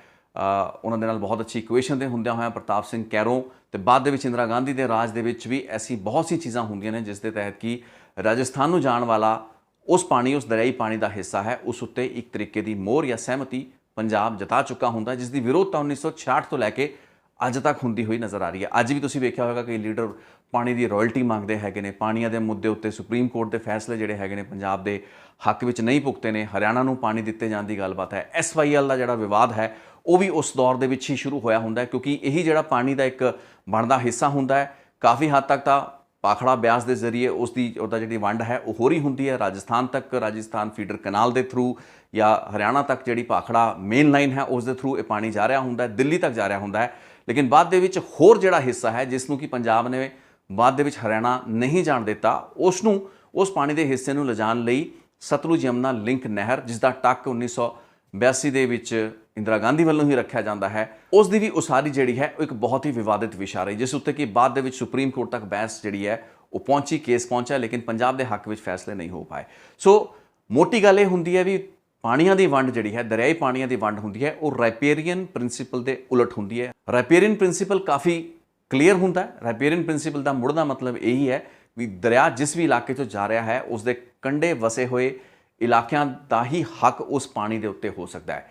ਉਹਨਾਂ ਦੇ ਨਾਲ ਬਹੁਤ ਅੱਛੀ ਇਕੁਏਸ਼ਨ ਦੇ ਹੁੰਦਿਆਂ ਹੋਇਆਂ ਪ੍ਰਤਾਪ ਸਿੰਘ ਕੈਰੋਂ ਤੇ ਬਾਅਦ ਦੇ ਵਿੱਚ ਇੰਦਰਾ ਗਾਂਧੀ ਦੇ ਰਾਜ ਦੇ ਵਿੱਚ ਵੀ ਐਸੀ ਬਹੁਤ ਸੀ ਚੀਜ਼ਾਂ ਹੁੰਦੀਆਂ ਨੇ ਜਿਸ ਦੇ ਤਹਿਤ ਕਿ ਰਾਜਸਥਾਨ ਨੂੰ ਜਾਣ ਵਾਲਾ ਉਸ ਪਾਣੀ, ਉਸ ਦਰਿਆਈ ਪਾਣੀ ਦਾ ਹਿੱਸਾ ਹੈ, ਉਸ ਉੱਤੇ ਇੱਕ ਤਰੀਕੇ ਦੀ ਮੋਹਰ ਜਾਂ ਸਹਿਮਤੀ ਪੰਜਾਬ ਜਤਾ ਚੁੱਕਾ ਹੁੰਦਾ, ਜਿਸ ਦੀ ਵਿਰੋਧਤਾ 1966 ਤੋਂ ਲੈ ਕੇ ਅੱਜ ਤੱਕ ਹੁੰਦੀ ਹੋਈ ਨਜ਼ਰ ਆ ਰਹੀ ਹੈ। ਅੱਜ ਵੀ ਤੁਸੀਂ ਵੇਖਿਆ ਹੋਵੇਗਾ ਕਿ ਲੀਡਰ ਪਾਣੀ ਦੀ ਰਾਇਲਟੀ ਮੰਗਦੇ ਹੈਗੇ ਨੇ। ਪਾਣੀਆਂ ਦੇ ਮੁੱਦੇ ਉੱਤੇ ਸੁਪਰੀਮ ਕੋਰਟ ਦੇ ਫੈਸਲੇ ਜਿਹੜੇ ਹੈਗੇ ਨੇ ਪੰਜਾਬ ਦੇ ਹੱਕ ਵਿੱਚ ਨਹੀਂ ਭੁਗਤੇ ਨੇ। ਹਰਿਆਣਾ ਨੂੰ ਪਾਣੀ ਦਿੱਤੇ ਜਾਣ ਦੀ ਗੱਲਬਾਤ ਹੈ। SYL ਦਾ ਜਿਹੜਾ ਵਿਵਾਦ ਹੈ ਉਹ ਵੀ ਉਸ ਦੌਰ ਦੇ ਵਿੱਚ ਹੀ ਸ਼ੁਰੂ ਹੋਇਆ ਹੁੰਦਾ ਹੈ, ਕਿਉਂਕਿ ਇਹੀ ਜਿਹੜਾ ਪਾਣੀ ਦਾ ਇੱਕ ਬਣਦਾ ਹਿੱਸਾ ਹੁੰਦਾ ਹੈ। ਕਾਫੀ ਹੱਦ ਤੱਕ ਤਾਂ ਭਾਖੜਾ ਬਿਆਸ ਦੇ ਜ਼ਰੀਏ ਉਹਦਾ ਜਿਹੜੀ ਵੰਡ ਹੈ ਉਹ ਹੋ ਰਹੀ ਹੁੰਦੀ ਹੈ ਰਾਜਸਥਾਨ ਤੱਕ, ਰਾਜਸਥਾਨ ਫੀਡਰ ਕਨਾਲ ਦੇ ਥਰੂ, ਜਾਂ ਹਰਿਆਣਾ ਤੱਕ ਜਿਹੜੀ ਭਾਖੜਾ ਮੇਨ ਲਾਈਨ ਹੈ ਉਸ ਦੇ ਥਰੂ ਇਹ ਪਾਣੀ ਜਾ ਰਿਹਾ ਹੁੰਦਾ ਹੈ, ਦਿੱਲੀ ਤੱਕ ਜਾ ਰਿਹਾ ਹੁੰਦਾ ਹੈ। ਲੇਕਿਨ ਬਾਅਦ ਦੇ ਵਿੱਚ ਹੋਰ ਜਿਹੜਾ ਹਿੱਸਾ ਹੈ ਜਿਸ ਨੂੰ ਕਿ ਪੰਜਾਬ ਨੇ ਬਾਅਦ ਦੇ ਵਿੱਚ ਹਰਿਆਣਾ ਨਹੀਂ ਜਾਣ ਦਿੱਤਾ, ਉਸ ਪਾਣੀ ਦੇ ਹਿੱਸੇ ਨੂੰ ਲਿਜਾਣ ਲਈ ਸਤਲੁਜ ਯਮੁਨਾ ਲਿੰਕ ਨਹਿਰ, ਜਿਸ ਦਾ ਟੱਕ 1982 ਦੇ ਵਿੱਚ ਇੰਦਰਾ ਗਾਂਧੀ ਵੱਲੋਂ ਹੀ ਰੱਖਿਆ ਜਾਂਦਾ ਹੈ, ਉਸ ਦੀ ਵੀ ਉਸਾਰੀ ਜਿਹੜੀ ਹੈ ਉਹ ਇੱਕ ਬਹੁਤ ਹੀ ਵਿਵਾਦਿਤ ਵਿਸ਼ਾ ਰਹੀ, ਜਿਸ ਉੱਤੇ ਕਿ ਬਾਅਦ ਦੇ ਵਿੱਚ ਸੁਪਰੀਮ ਕੋਰਟ ਤੱਕ ਬਹਿਸ ਜਿਹੜੀ ਹੈ ਉਹ ਪਹੁੰਚੀ, ਕੇਸ ਪਹੁੰਚਿਆ, ਲੇਕਿਨ ਪੰਜਾਬ ਦੇ ਹੱਕ ਵਿੱਚ ਫੈਸਲੇ ਨਹੀਂ ਹੋ ਪਾਏ। ਸੋ ਮੋਟੀ ਗੱਲ ਇਹ ਹੁੰਦੀ ਹੈ ਵੀ ਪਾਣੀਆਂ ਦੀ ਵੰਡ ਜਿਹੜੀ ਹੈ, ਦਰਿਆਈ ਪਾਣੀਆਂ ਦੀ ਵੰਡ ਹੁੰਦੀ ਹੈ, ਉਹ ਰਾਈਪੇਰੀਅਨ ਪ੍ਰਿੰਸੀਪਲ ਦੇ ਉਲਟ ਹੁੰਦੀ ਹੈ। ਰਾਈਪੇਰੀਅਨ ਪ੍ਰਿੰਸੀਪਲ ਕਾਫੀ ਕਲੀਅਰ ਹੁੰਦਾ ਹੈ। ਰਾਈਪੇਰੀਅਨ ਪ੍ਰਿੰਸੀਪਲ ਦਾ ਮੁੱਢ ਦਾ ਮਤਲਬ ਇਹੀ ਹੈ ਵੀ ਦਰਿਆ ਜਿਸ ਵੀ ਇਲਾਕੇ 'ਚੋਂ ਜਾ ਰਿਹਾ ਹੈ ਉਸ ਦੇ ਕੰਢੇ ਵਸੇ ਹੋਏ ਇਲਾਕਿਆਂ ਦਾ ਹੀ ਹੱਕ ਉਸ ਪਾਣੀ ਦੇ ਉੱਤੇ ਹੋ ਸਕਦਾ ਹੈ।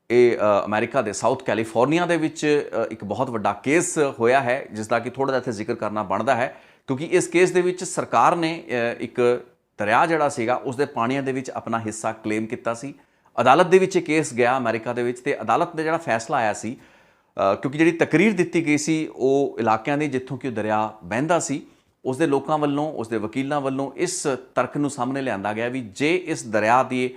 ਇਹ ਅਮਰੀਕਾ ਦੇ ਸਾਊਥ ਕੈਲੀਫੋਰਨੀਆ ਦੇ ਵਿੱਚ ਇੱਕ ਬਹੁਤ ਵੱਡਾ ਕੇਸ ਹੋਇਆ ਹੈ, ਜਿਸ ਦਾ ਕਿ ਥੋੜ੍ਹਾ ਜਿਹਾ ਇੱਥੇ ਜ਼ਿਕਰ ਕਰਨਾ ਬਣਦਾ ਹੈ, ਕਿਉਂਕਿ ਇਸ ਕੇਸ ਦੇ ਵਿੱਚ ਸਰਕਾਰ ਨੇ ਇੱਕ ਦਰਿਆ ਜਿਹੜਾ ਸੀਗਾ ਉਸ ਦੇ ਪਾਣੀਆਂ ਦੇ ਵਿੱਚ ਆਪਣਾ ਹਿੱਸਾ ਕਲੇਮ ਕੀਤਾ ਸੀ। ਅਦਾਲਤ ਦੇ ਵਿੱਚ ਇਹ ਕੇਸ ਗਿਆ ਅਮਰੀਕਾ ਦੇ ਵਿੱਚ, ਤੇ ਅਦਾਲਤ ਨੇ ਜਿਹੜਾ ਫੈਸਲਾ ਆਇਆ ਸੀ, ਕਿਉਂਕਿ ਜਿਹੜੀ ਤਕਰੀਰ ਦਿੱਤੀ ਗਈ ਸੀ ਉਹ ਇਲਾਕਿਆਂ ਦੀ ਜਿੱਥੋਂ ਕਿ ਉਹ ਦਰਿਆ ਵਹਿੰਦਾ ਸੀ, ਉਸ ਦੇ ਲੋਕਾਂ ਵੱਲੋਂ, ਉਸ ਦੇ ਵਕੀਲਾਂ ਵੱਲੋਂ ਇਸ ਤਰਕ ਨੂੰ ਸਾਹਮਣੇ ਲਿਆਂਦਾ ਗਿਆ ਵੀ ਜੇ ਇਸ ਦਰਿਆ ਦੇ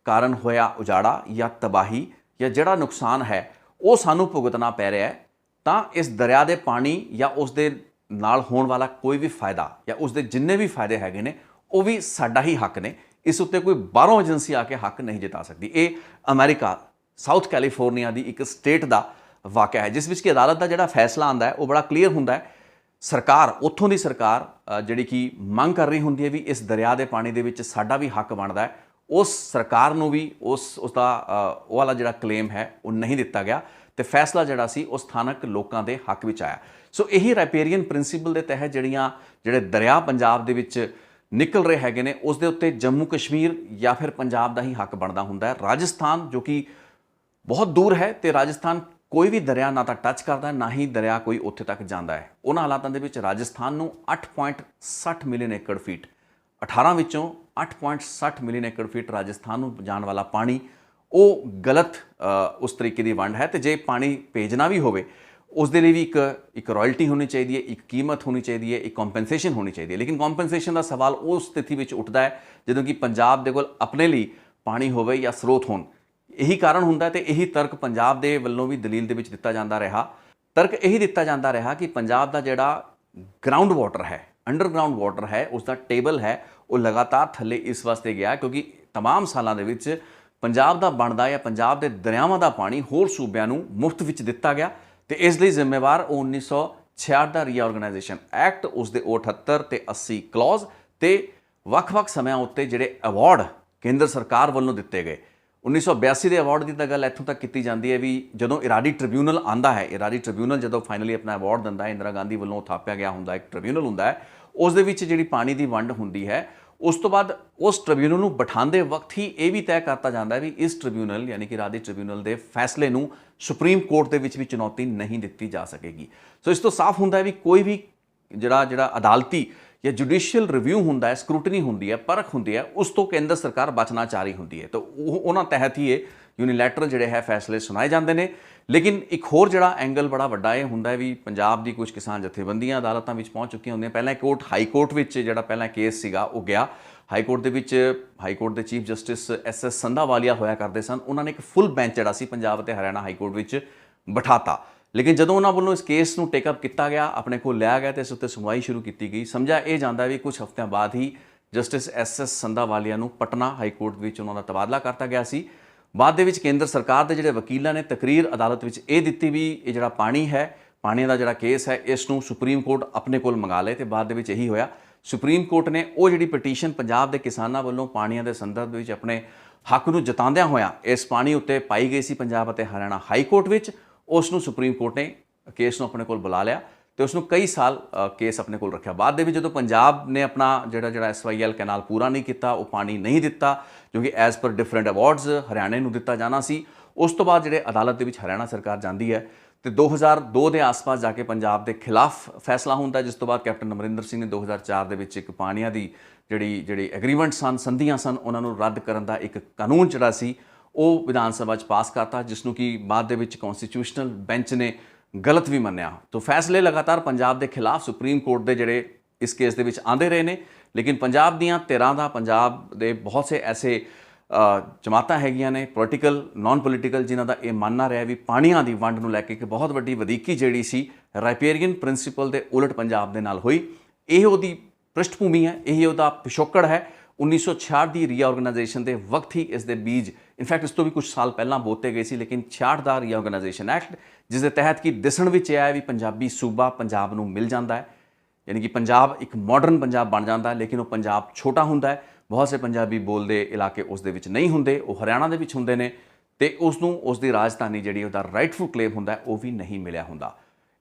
ਕਾਰਨ ਹੋਇਆ ਉਜਾੜਾ ਜਾਂ ਤਬਾਹੀ ਜਾਂ ਜਿਹੜਾ ਨੁਕਸਾਨ ਹੈ ਉਹ ਸਾਨੂੰ ਭੁਗਤਣਾ ਪੈ ਰਿਹਾ ਹੈ, ਤਾਂ ਇਸ ਦਰਿਆ ਦੇ ਪਾਣੀ ਜਾਂ ਉਸ ਦੇ ਨਾਲ ਹੋਣ ਵਾਲਾ ਕੋਈ ਵੀ ਫਾਇਦਾ ਜਾਂ ਉਸ ਦੇ ਜਿੰਨੇ ਵੀ ਫਾਇਦੇ ਹੈਗੇ ਨੇ ਉਹ ਵੀ ਸਾਡਾ ਹੀ ਹੱਕ ਨੇ। ਇਸ ਉੱਤੇ ਕੋਈ ਬਾਹਰੋਂ ਏਜੰਸੀ ਆ ਕੇ ਹੱਕ ਨਹੀਂ ਜਿਤਾ ਸਕਦੀ। ਇਹ ਅਮਰੀਕਾ ਸਾਊਥ ਕੈਲੀਫੋਰਨੀਆ ਦੀ ਇੱਕ ਸਟੇਟ ਦਾ ਵਾਕਿਆ ਹੈ, ਜਿਸ ਵਿੱਚ ਕਿ ਅਦਾਲਤ ਦਾ ਜਿਹੜਾ ਫੈਸਲਾ ਆਉਂਦਾ ਹੈ ਉਹ ਬੜਾ ਕਲੀਅਰ ਹੁੰਦਾ ਹੈ। ਸਰਕਾਰ, ਉੱਥੋਂ ਦੀ ਸਰਕਾਰ ਜਿਹੜੀ ਕਿ ਮੰਗ ਕਰ ਰਹੀ ਹੁੰਦੀ ਹੈ ਵੀ ਇਸ ਦਰਿਆ ਦੇ ਪਾਣੀ ਦੇ ਵਿੱਚ ਸਾਡਾ ਵੀ ਹੱਕ ਬਣਦਾ ਹੈ, ਉਸ ਸਰਕਾਰ ਨੂੰ ਵੀ ਉਸਦਾ ਉਹ ਵਾਲਾ ਜਿਹੜਾ ਕਲੇਮ ਹੈ ਉਹ ਨਹੀਂ ਦਿੱਤਾ ਗਿਆ, ਤੇ ਫੈਸਲਾ ਜਿਹੜਾ ਸੀ ਉਹ ਸਥਾਨਕ ਲੋਕਾਂ ਦੇ ਹੱਕ ਵਿੱਚ ਆਇਆ। ਸੋ ਇਹੀ ਰਾਈਪੇਰੀਅਨ ਪ੍ਰਿੰਸੀਪਲ ਦੇ ਤਹਿਤ ਜਿਹੜੇ ਦਰਿਆ ਪੰਜਾਬ ਦੇ ਵਿੱਚ ਨਿਕਲ ਰਹੇ ਹੈਗੇ ਨੇ ਉਸ ਦੇ ਉੱਤੇ ਜੰਮੂ ਕਸ਼ਮੀਰ ਜਾਂ ਫਿਰ ਪੰਜਾਬ ਦਾ ਹੀ ਹੱਕ ਬਣਦਾ ਹੁੰਦਾ ਹੈ। ਰਾਜਸਥਾਨ ਜੋ ਕਿ ਬਹੁਤ ਦੂਰ ਹੈ, ਤੇ ਰਾਜਸਥਾਨ ਕੋਈ ਵੀ ਦਰਿਆ ਨਾ ਤਾਂ ਟੱਚ ਕਰਦਾ ਨਾ ਹੀ ਦਰਿਆ ਕੋਈ ਉੱਥੇ ਤੱਕ ਜਾਂਦਾ ਹੈ। ਉਹਨਾਂ ਹਾਲਾਤਾਂ ਦੇ ਵਿੱਚ ਰਾਜਸਥਾਨ ਨੂੰ 8.60 ਮਿਲੀਅਨ ਏਕੜ ਫੀਟ, 18 ਵਿੱਚੋਂ 8.60 ਮਿਲੀਅਨ ਏਕੜ ਫੀਟ ਰਾਜਸਥਾਨ ਨੂੰ ਜਾਣ ਵਾਲਾ ਪਾਣੀ ਉਹ ਗਲਤ ਉਸ ਤਰੀਕੇ ਦੀ ਵੰਡ ਹੈ। ਤੇ ਜੇ ਪਾਣੀ ਭੇਜਣਾ ਵੀ ਹੋਵੇ ਉਸ ਦੇ ਲਈ ਵੀ ਇੱਕ ਰਾਇਲਟੀ ਹੋਣੀ ਚਾਹੀਦੀ ਹੈ, ਇੱਕ ਕੀਮਤ ਹੋਣੀ ਚਾਹੀਦੀ ਹੈ, ਇੱਕ ਕੰਪਨਸੇਸ਼ਨ ਹੋਣੀ ਚਾਹੀਦੀ ਹੈ। ਲੇਕਿਨ ਕੰਪਨਸੇਸ਼ਨ ਦਾ ਸਵਾਲ ਉਸ ਸਥਿਤੀ ਵਿੱਚ ਉੱਠਦਾ ਹੈ ਜਦੋਂ ਕਿ ਪੰਜਾਬ ਦੇ ਕੋਲ ਆਪਣੇ ਲਈ ਪਾਣੀ ਹੋਵੇ ਜਾਂ ਸਰੋਤ ਹੋਣ। ਇਹੀ ਕਾਰਨ ਹੁੰਦਾ ਤੇ ਇਹੀ ਤਰਕ ਪੰਜਾਬ ਦੇ ਵੱਲੋਂ ਵੀ ਦਲੀਲ ਦੇ ਵਿੱਚ ਦਿੱਤਾ ਜਾਂਦਾ ਰਿਹਾ। ਤਰਕ ਇਹੀ ਦਿੱਤਾ ਜਾਂਦਾ ਰਿਹਾ ਕਿ ਪੰਜਾਬ ਦਾ ਜਿਹੜਾ ਗਰਾਊਂਡ ਵਾਟਰ ਹੈ, ਅੰਡਰਗਰਾਊਂਡ ਵਾਟਰ ਹੈ, ਉਸ ਦਾ ਟੇਬਲ ਹੈ ਉਹ ਲਗਾਤਾਰ ਥੱਲੇ ਇਸ ਵਾਸਤੇ ਗਿਆ ਕਿਉਂਕਿ तमाम ਸਾਲਾਂ ਦੇ ਵਿੱਚ ਪੰਜਾਬ ਦਾ ਬਣਦਾ ਜਾਂ ਪੰਜਾਬ ਦੇ ਦਰਿਆਵਾਂ ਦਾ ਪਾਣੀ ਹੋਰ ਸੂਬਿਆਂ ਨੂੰ ਮੁਫਤ ਵਿੱਚ ਦਿੱਤਾ ਗਿਆ, ਤੇ ਇਸ ਲਈ ਜ਼ਿੰਮੇਵਾਰ ਉਹ 1966 ਦਾ ਰੀਆਰਗੇਨਾਈਜੇਸ਼ਨ ਐਕਟ, ਉਸ ਦੇ 78 ਤੇ 80 ਕਲੌਜ਼ ਤੇ ਵੱਖ-ਵੱਖ ਸਮਿਆਂ ਉੱਤੇ ਜਿਹੜੇ ਅਵਾਰਡ ਕੇਂਦਰ ਸਰਕਾਰ ਵੱਲੋਂ ਦਿੱਤੇ ਗਏ। 1982 ਦੇ ਅਵਾਰਡ ਦੀ ਤਾਂ ਗੱਲ ਇੱਥੋਂ ਤੱਕ ਕੀਤੀ ਜਾਂਦੀ ਹੈ ਵੀ ਜਦੋਂ ਇਰਾਦੀ ਟ੍ਰਿਬਿਊਨਲ ਆਂਦਾ ਹੈ, ਇਰਾਦੀ ਟ੍ਰਿਬਿਊਨਲ ਜਦੋਂ ਫਾਈਨਲੀ ਆਪਣਾ ਅਵਾਰਡ ਦਿੰਦਾ ਹੈ, ਇੰਦਰਾ ਗਾਂਧੀ ਵੱਲੋਂ ਥਾਪਿਆ ਗਿਆ ਹੁੰਦਾ ਇੱਕ ਟ੍ਰਿਬਿਊਨਲ ਹੁੰਦਾ ਹੈ, ਉਸ ਦੇ ਵਿੱਚ ਜਿਹੜੀ ਪਾਣੀ ਦੀ ਵੰਡ ਹੁੰਦੀ ਹੈ, ਉਸ ਤੋਂ ਬਾਅਦ ਉਸ ਟ੍ਰਿਬਿਊਨਲ ਨੂੰ ਬਿਠਾਉਂਦੇ ਵਕਤ ਹੀ ਇਹ ਵੀ ਤੈਅ ਕਰਤਾ ਜਾਂਦਾ ਹੈ ਵੀ ਇਸ ਟ੍ਰਿਬਿਊਨਲ ਯਾਨੀ ਕਿ ਇਰਾਦੀ ਟ੍ਰਿਬਿਊਨਲ ਦੇ ਫੈਸਲੇ ਨੂੰ ਸੁਪਰੀਮ ਕੋਰਟ ਦੇ ਵਿੱਚ ਵੀ ਚੁਣੌਤੀ ਨਹੀਂ ਦਿੱਤੀ ਜਾ ਸਕੇਗੀ। ਸੋ ਇਸ ਤੋਂ ਸਾਫ਼ ਹੁੰਦਾ ਹੈ ਵੀ ਕੋਈ ਵੀ ਜਿਹੜਾ ਅਦਾਲਤੀ ਜਾਂ ਜੁਡੀਸ਼ੀਅਲ ਰਿਵਿਊ ਹੁੰਦਾ ਹੈ, ਸਕਰੂਟਨੀ ਹੁੰਦੀ ਹੈ, ਪਰਖ ਹੁੰਦੀ ਹੈ, ਉਸ ਤੋਂ ਕੇਂਦਰ ਸਰਕਾਰ ਬਚਣਾ ਚਾਹ ਰਹੀ ਹੁੰਦੀ ਹੈ। ਤਾਂ ਉਹਨਾਂ ਤਹਿਤ ਹੀ ਇਹ ਯੂਨੀਲੈਟਰਲ ਜਿਹੜੇ ਹੈ ਫੈਸਲੇ ਸੁਣਾਏ ਜਾਂਦੇ ਨੇ। ਲੇਕਿਨ ਇੱਕ ਹੋਰ ਜਿਹੜਾ ਐਂਗਲ ਬੜਾ ਵੱਡਾ ਇਹ ਹੁੰਦਾ ਹੈ ਵੀ ਪੰਜਾਬ ਦੀ ਕੁਝ ਕਿਸਾਨ ਜਥੇਬੰਦੀਆਂ ਅਦਾਲਤਾਂ ਵਿੱਚ ਪਹੁੰਚ ਚੁੱਕੀਆਂ ਹੁੰਦੀਆਂ। ਪਹਿਲਾਂ ਹਾਈ ਕੋਰਟ ਵਿੱਚ ਜਿਹੜਾ ਪਹਿਲਾਂ ਕੇਸ ਸੀਗਾ ਉਹ ਗਿਆ ਹਾਈ ਕੋਰਟ ਦੇ ਵਿੱਚ। ਹਾਈ ਕੋਰਟ ਦੇ ਚੀਫ ਜਸਟਿਸ SS ਸੰਧਾਵਾਲੀਆ ਹੋਇਆ ਕਰਦੇ ਸਨ। ਉਹਨਾਂ ਨੇ ਇੱਕ ਫੁੱਲ ਬੈਂਚ ਜਿਹੜਾ ਸੀ ਪੰਜਾਬ ਅਤੇ ਹਰਿਆਣਾ ਹਾਈ ਕੋਰਟ ਵਿੱਚ ਬਿਠਾਤਾ। ਲੇਕਿਨ ਜਦੋਂ ਉਹਨਾਂ ਵੱਲੋਂ ਇਸ ਕੇਸ ਨੂੰ ਟੇਕਅਪ ਕੀਤਾ ਗਿਆ, ਆਪਣੇ ਕੋਲ ਲਿਆ ਗਿਆ ਤੇ ਇਸ ਉੱਤੇ ਸੁਣਵਾਈ ਸ਼ੁਰੂ ਕੀਤੀ ਗਈ, ਸਮਝਿਆ ਇਹ ਜਾਂਦਾ ਵੀ ਕੁਝ ਹਫ਼ਤਿਆਂ ਬਾਅਦ ਹੀ ਜਸਟਿਸ ਐਸ ਸੰਧਾਵਾਲੀਆ ਨੂੰ ਪਟਨਾ ਹਾਈ ਕੋਰਟ ਵਿੱਚ ਉਹਨਾਂ ਦਾ ਤਬਾਦਲਾ ਕਰਤਾ ਗਿਆ ਸੀ। ਬਾਅਦ ਦੇ ਵਿੱਚ ਕੇਂਦਰ ਸਰਕਾਰ ਦੇ ਜਿਹੜੇ ਵਕੀਲਾਂ ਨੇ ਤਕਰੀਰ ਅਦਾਲਤ ਵਿੱਚ ਇਹ ਦਿੱਤੀ ਵੀ ਇਹ ਜਿਹੜਾ ਪਾਣੀ ਹੈ, ਪਾਣੀ ਦਾ ਜਿਹੜਾ ਕੇਸ ਹੈ, ਇਸ ਨੂੰ ਸੁਪਰੀਮ ਕੋਰਟ ਆਪਣੇ ਕੋਲ ਮੰਗਾ ਲਏ। ਤੇ ਬਾਅਦ ਦੇ ਵਿੱਚ ਇਹੀ ਹੋਇਆ। ਸੁਪਰੀਮ ਕੋਰਟ ਨੇ ਉਹ ਜਿਹੜੀ ਪਟੀਸ਼ਨ ਪੰਜਾਬ ਦੇ ਕਿਸਾਨਾਂ ਵੱਲੋਂ ਪਾਣੀਆਂ ਦੇ ਸੰਦਰਭ ਦੇ ਵਿੱਚ ਆਪਣੇ ਹੱਕ ਨੂੰ ਜਤਾਉਂਦਿਆਂ ਹੋਇਆਂ ਇਸ ਪਾਣੀ ਉੱਤੇ ਪਾਈ ਗਈ ਸੀ ਪੰਜਾਬ ਅਤੇ ਹਰਿਆਣਾ ਹਾਈ ਕੋਰਟ ਵਿੱਚ, ਉਸ ਨੂੰ ਸੁਪਰੀਮ ਕੋਰਟ ਨੇ ਕੇਸ ਨੂੰ ਆਪਣੇ ਕੋਲ ਬੁਲਾ ਲਿਆ ਤੇ ਉਸ ਨੂੰ ਕਈ ਸਾਲ ਕੇਸ ਆਪਣੇ ਕੋਲ ਰੱਖਿਆ। ਬਾਅਦ ਦੇ ਵਿੱਚ ਜਦੋਂ ਪੰਜਾਬ ਨੇ ਆਪਣਾ ਜਿਹੜਾ SYL ਕੈਨਾਲ ਪੂਰਾ ਨਹੀਂ ਕੀਤਾ, ਉਹ ਪਾਣੀ ਨਹੀਂ ਦਿੱਤਾ ਕਿਉਂਕਿ ਐਜ਼ ਪਰ ਡਿਫਰੈਂਟ ਅਵਾਰਡਸ ਹਰਿਆਣੇ ਨੂੰ ਦਿੱਤਾ ਜਾਣਾ ਸੀ। ਉਸ ਤੋਂ ਬਾਅਦ ਜਿਹੜੇ ਅਦਾਲਤ ਦੇ ਵਿੱਚ ਹਰਿਆਣਾ ਸਰਕਾਰ ਜਾਂਦੀ ਹੈ ਤੇ 2002 ਦੇ ਆਸ-ਪਾਸ ਜਾ ਕੇ ਪੰਜਾਬ ਦੇ ਖਿਲਾਫ ਫੈਸਲਾ ਹੁੰਦਾ, ਜਿਸ ਤੋਂ ਬਾਅਦ ਕੈਪਟਨ ਅਮਰਿੰਦਰ ਸਿੰਘ ਨੇ 2004 ਦੇ ਵਿੱਚ ਇੱਕ ਪਾਣੀਆਂ ਦੀ ਜਿਹੜੀ ਐਗਰੀਮੈਂਟ ਸਨ, ਸੰਧੀਆਂ ਸਨ, ਉਹਨਾਂ ਨੂੰ ਰੱਦ ਕਰਨ ਦਾ ਇੱਕ ਕਾਨੂੰਨ ਜਿਹੜਾ ਸੀ ਉਹ ਵਿਧਾਨ ਸਭਾ 'ਚ ਪਾਸ ਕਰਤਾ, ਜਿਸ ਨੂੰ ਕਿ ਬਾਅਦ ਦੇ ਵਿੱਚ ਕੌਂਸਟੀਟਿਊਸ਼ਨਲ ਬੈਂਚ ਨੇ ਗਲਤ ਵੀ ਮੰਨਿਆ। ਤਾਂ ਫੈਸਲੇ ਲਗਾਤਾਰ ਪੰਜਾਬ ਦੇ ਖਿਲਾਫ ਸੁਪਰੀਮ ਕੋਰਟ ਦੇ ਜਿਹੜੇ ਇਸ ਕੇਸ ਦੇ ਵਿੱਚ ਆਉਂਦੇ ਰਹੇ ਨੇ, ਲੇਕਿਨ ਪੰਜਾਬ ਦੀਆਂ ਧਿਰਾਂ ਦਾ, ਪੰਜਾਬ ਦੇ ਬਹੁਤ ਸੇ ਐਸੇ ਜਮਾਤਾਂ ਹੈਗੀਆਂ ਨੇ ਪੋਲੀਟੀਕਲ, ਨਾਨ ਪੋਲੀਟੀਕਲ, ਜਿਨ੍ਹਾਂ ਦਾ ਇਹ ਮੰਨਣਾ ਰਿਹਾ ਵੀ ਪਾਣੀਆਂ ਦੀ ਵੰਡ ਨੂੰ ਲੈ ਕੇ ਇੱਕ ਬਹੁਤ ਵੱਡੀ ਵਧੀਕੀ ਜਿਹੜੀ ਸੀ ਰਾਈਪੇਰੀਅਨ ਪ੍ਰਿੰਸੀਪਲ ਦੇ ਉਲਟ ਪੰਜਾਬ ਦੇ ਨਾਲ ਹੋਈ। ਇਹ ਉਹਦੀ ਪ੍ਰਿਸ਼ਠਭੂਮੀ ਹੈ, ਇਹ ਉਹਦਾ ਪਿਛੋਕੜ ਹੈ। 1966 ਦੀ ਰੀਆਰਗੇਨਾਈਜੇਸ਼ਨ ਦੇ ਵਕਤ ਹੀ ਇਸ ਦੇ ਬੀਜ, ਇਨਫੈਕਟ ਇਸ ਤੋਂ ਵੀ ਕੁਝ ਸਾਲ ਪਹਿਲਾਂ ਬੋਤੇ ਗਏ ਸੀ, ਲੇਕਿਨ 66 ਦਾ ਰੀਆਰਗੇਨਾਈਜੇਸ਼ਨ ਐਕਟ, ਜਿਸ ਦੇ ਤਹਿਤ ਕਿ ਦਿਸਣ ਵਿੱਚ ਇਹ ਆਇਆ ਵੀ ਪੰਜਾਬੀ ਸੂਬਾ ਪੰਜਾਬ ਨੂੰ ਮਿਲ ਜਾਂਦਾ ਹੈ, ਯਾਨੀ ਕਿ ਪੰਜਾਬ ਇੱਕ ਮਾਡਰਨ ਪੰਜਾਬ ਬਣ ਜਾਂਦਾ ਹੈ, ਲੇਕਿਨ ਉਹ ਪੰਜਾਬ ਛੋਟਾ ਹੁੰਦਾ ਹੈ। ਬਹੁਤ ਸੇ ਪੰਜਾਬੀ ਬੋਲਦੇ ਇਲਾਕੇ ਉਸ ਦੇ ਵਿੱਚ ਨਹੀਂ ਹੁੰਦੇ, ਉਹ ਹਰਿਆਣਾ ਦੇ ਵਿੱਚ ਹੁੰਦੇ ਨੇ ਤੇ ਉਸ ਨੂੰ ਉਸ ਦੀ ਰਾਜਧਾਨੀ ਜਿਹੜੀ ਉਹਦਾ ਰਾਈਟਫੁਲ ਕਲੇਮ ਹੁੰਦਾ ਉਹ ਵੀ ਨਹੀਂ ਮਿਲਿਆ ਹੁੰਦਾ।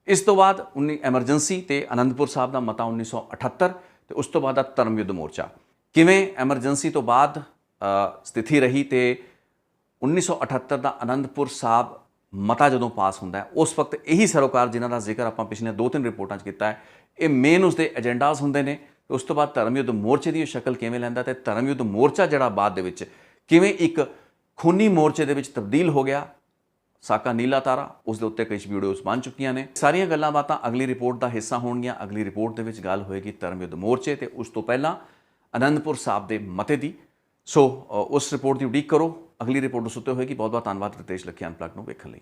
ਇਸ ਤੋਂ ਬਾਅਦ ਐਮਰਜੈਂਸੀ ਤੇ ਅਨੰਦਪੁਰ ਸਾਹਿਬ ਦਾ ਮਤਾ 1978 ਤੇ ਉਸ ਤੋਂ ਬਾਅਦ ਦਾ ਧਰਮ ਯੁੱਧ ਮੋਰਚਾ। ਕਿਵੇਂ ਐਮਰਜੈਂਸੀ ਤੋਂ ਬਾਅਦ ਸਥਿਤੀ ਰਹੀ ਤੇ 1978 ਦਾ ਅਨੰਦਪੁਰ ਸਾਹਿਬ ਮਤਾ ਜਦੋਂ ਪਾਸ ਹੁੰਦਾ ਹੈ, ਉਸ ਵਕਤ ਇਹੀ ਸਰੋਕਾਰ ਜਿਨ੍ਹਾਂ ਦਾ ਜ਼ਿਕਰ ਆਪਾਂ ਪਿਛਲੇ 2-3 ਰਿਪੋਰਟਾਂ 'ਚ ਕੀਤਾ ਹੈ, ਇਹ ਮੇਨ ਉਸਦੇ ਏਜੰਡਾਜ਼ ਹੁੰਦੇ ਨੇ। ਉਸ ਤੋਂ ਬਾਅਦ ਧਰਮ ਯੁੱਧ ਮੋਰਚੇ ਦੀ ਸ਼ਕਲ ਕਿਵੇਂ ਲੈਂਦਾ ਤੇ ਧਰਮ ਯੁੱਧ ਮੋਰਚਾ ਜਿਹੜਾ ਬਾਅਦ ਦੇ ਵਿੱਚ ਕਿਵੇਂ ਇੱਕ ਖੂਨੀ ਮੋਰਚੇ ਦੇ ਵਿੱਚ ਤਬਦੀਲ ਹੋ ਗਿਆ, ਸਾਕਾ ਨੀਲਾ ਤਾਰਾ, ਉਸ ਦੇ ਉੱਤੇ ਕਈ ਵੀਡੀਓਜ਼ ਬਣ ਚੁੱਕੀਆਂ ਨੇ। ਸਾਰੀਆਂ ਗੱਲਾਂ ਬਾਤਾਂ ਅਗਲੀ ਰਿਪੋਰਟ ਦਾ ਹਿੱਸਾ ਹੋਣਗੀਆਂ। ਅਗਲੀ ਰਿਪੋਰਟ ਦੇ ਵਿੱਚ ਗੱਲ ਹੋਏਗੀ ਧਰਮ ਯੁੱਧ ਮੋਰਚੇ ਤੇ ਉਸ ਤੋਂ ਪਹਿਲਾਂ ਅਨੰਦਪੁਰ ਸਾਹਿਬ ਦੇ ਮਤੇ ਦੀ। ਸੋ ਉਸ ਰਿਪੋਰਟ ਦੀ ਉਡੀਕ ਕਰੋ, ਅਗਲੀ ਰਿਪੋਰਟ ਉਸ ਉੱਤੇ ਹੋਏਗੀ। ਬਹੁਤ ਬਹੁਤ ਧੰਨਵਾਦ ਰਿਤੇਸ਼ ਲੱਖੀ ਅਨਪਲੱਗ ਨੂੰ ਵੇਖਣ ਲਈ।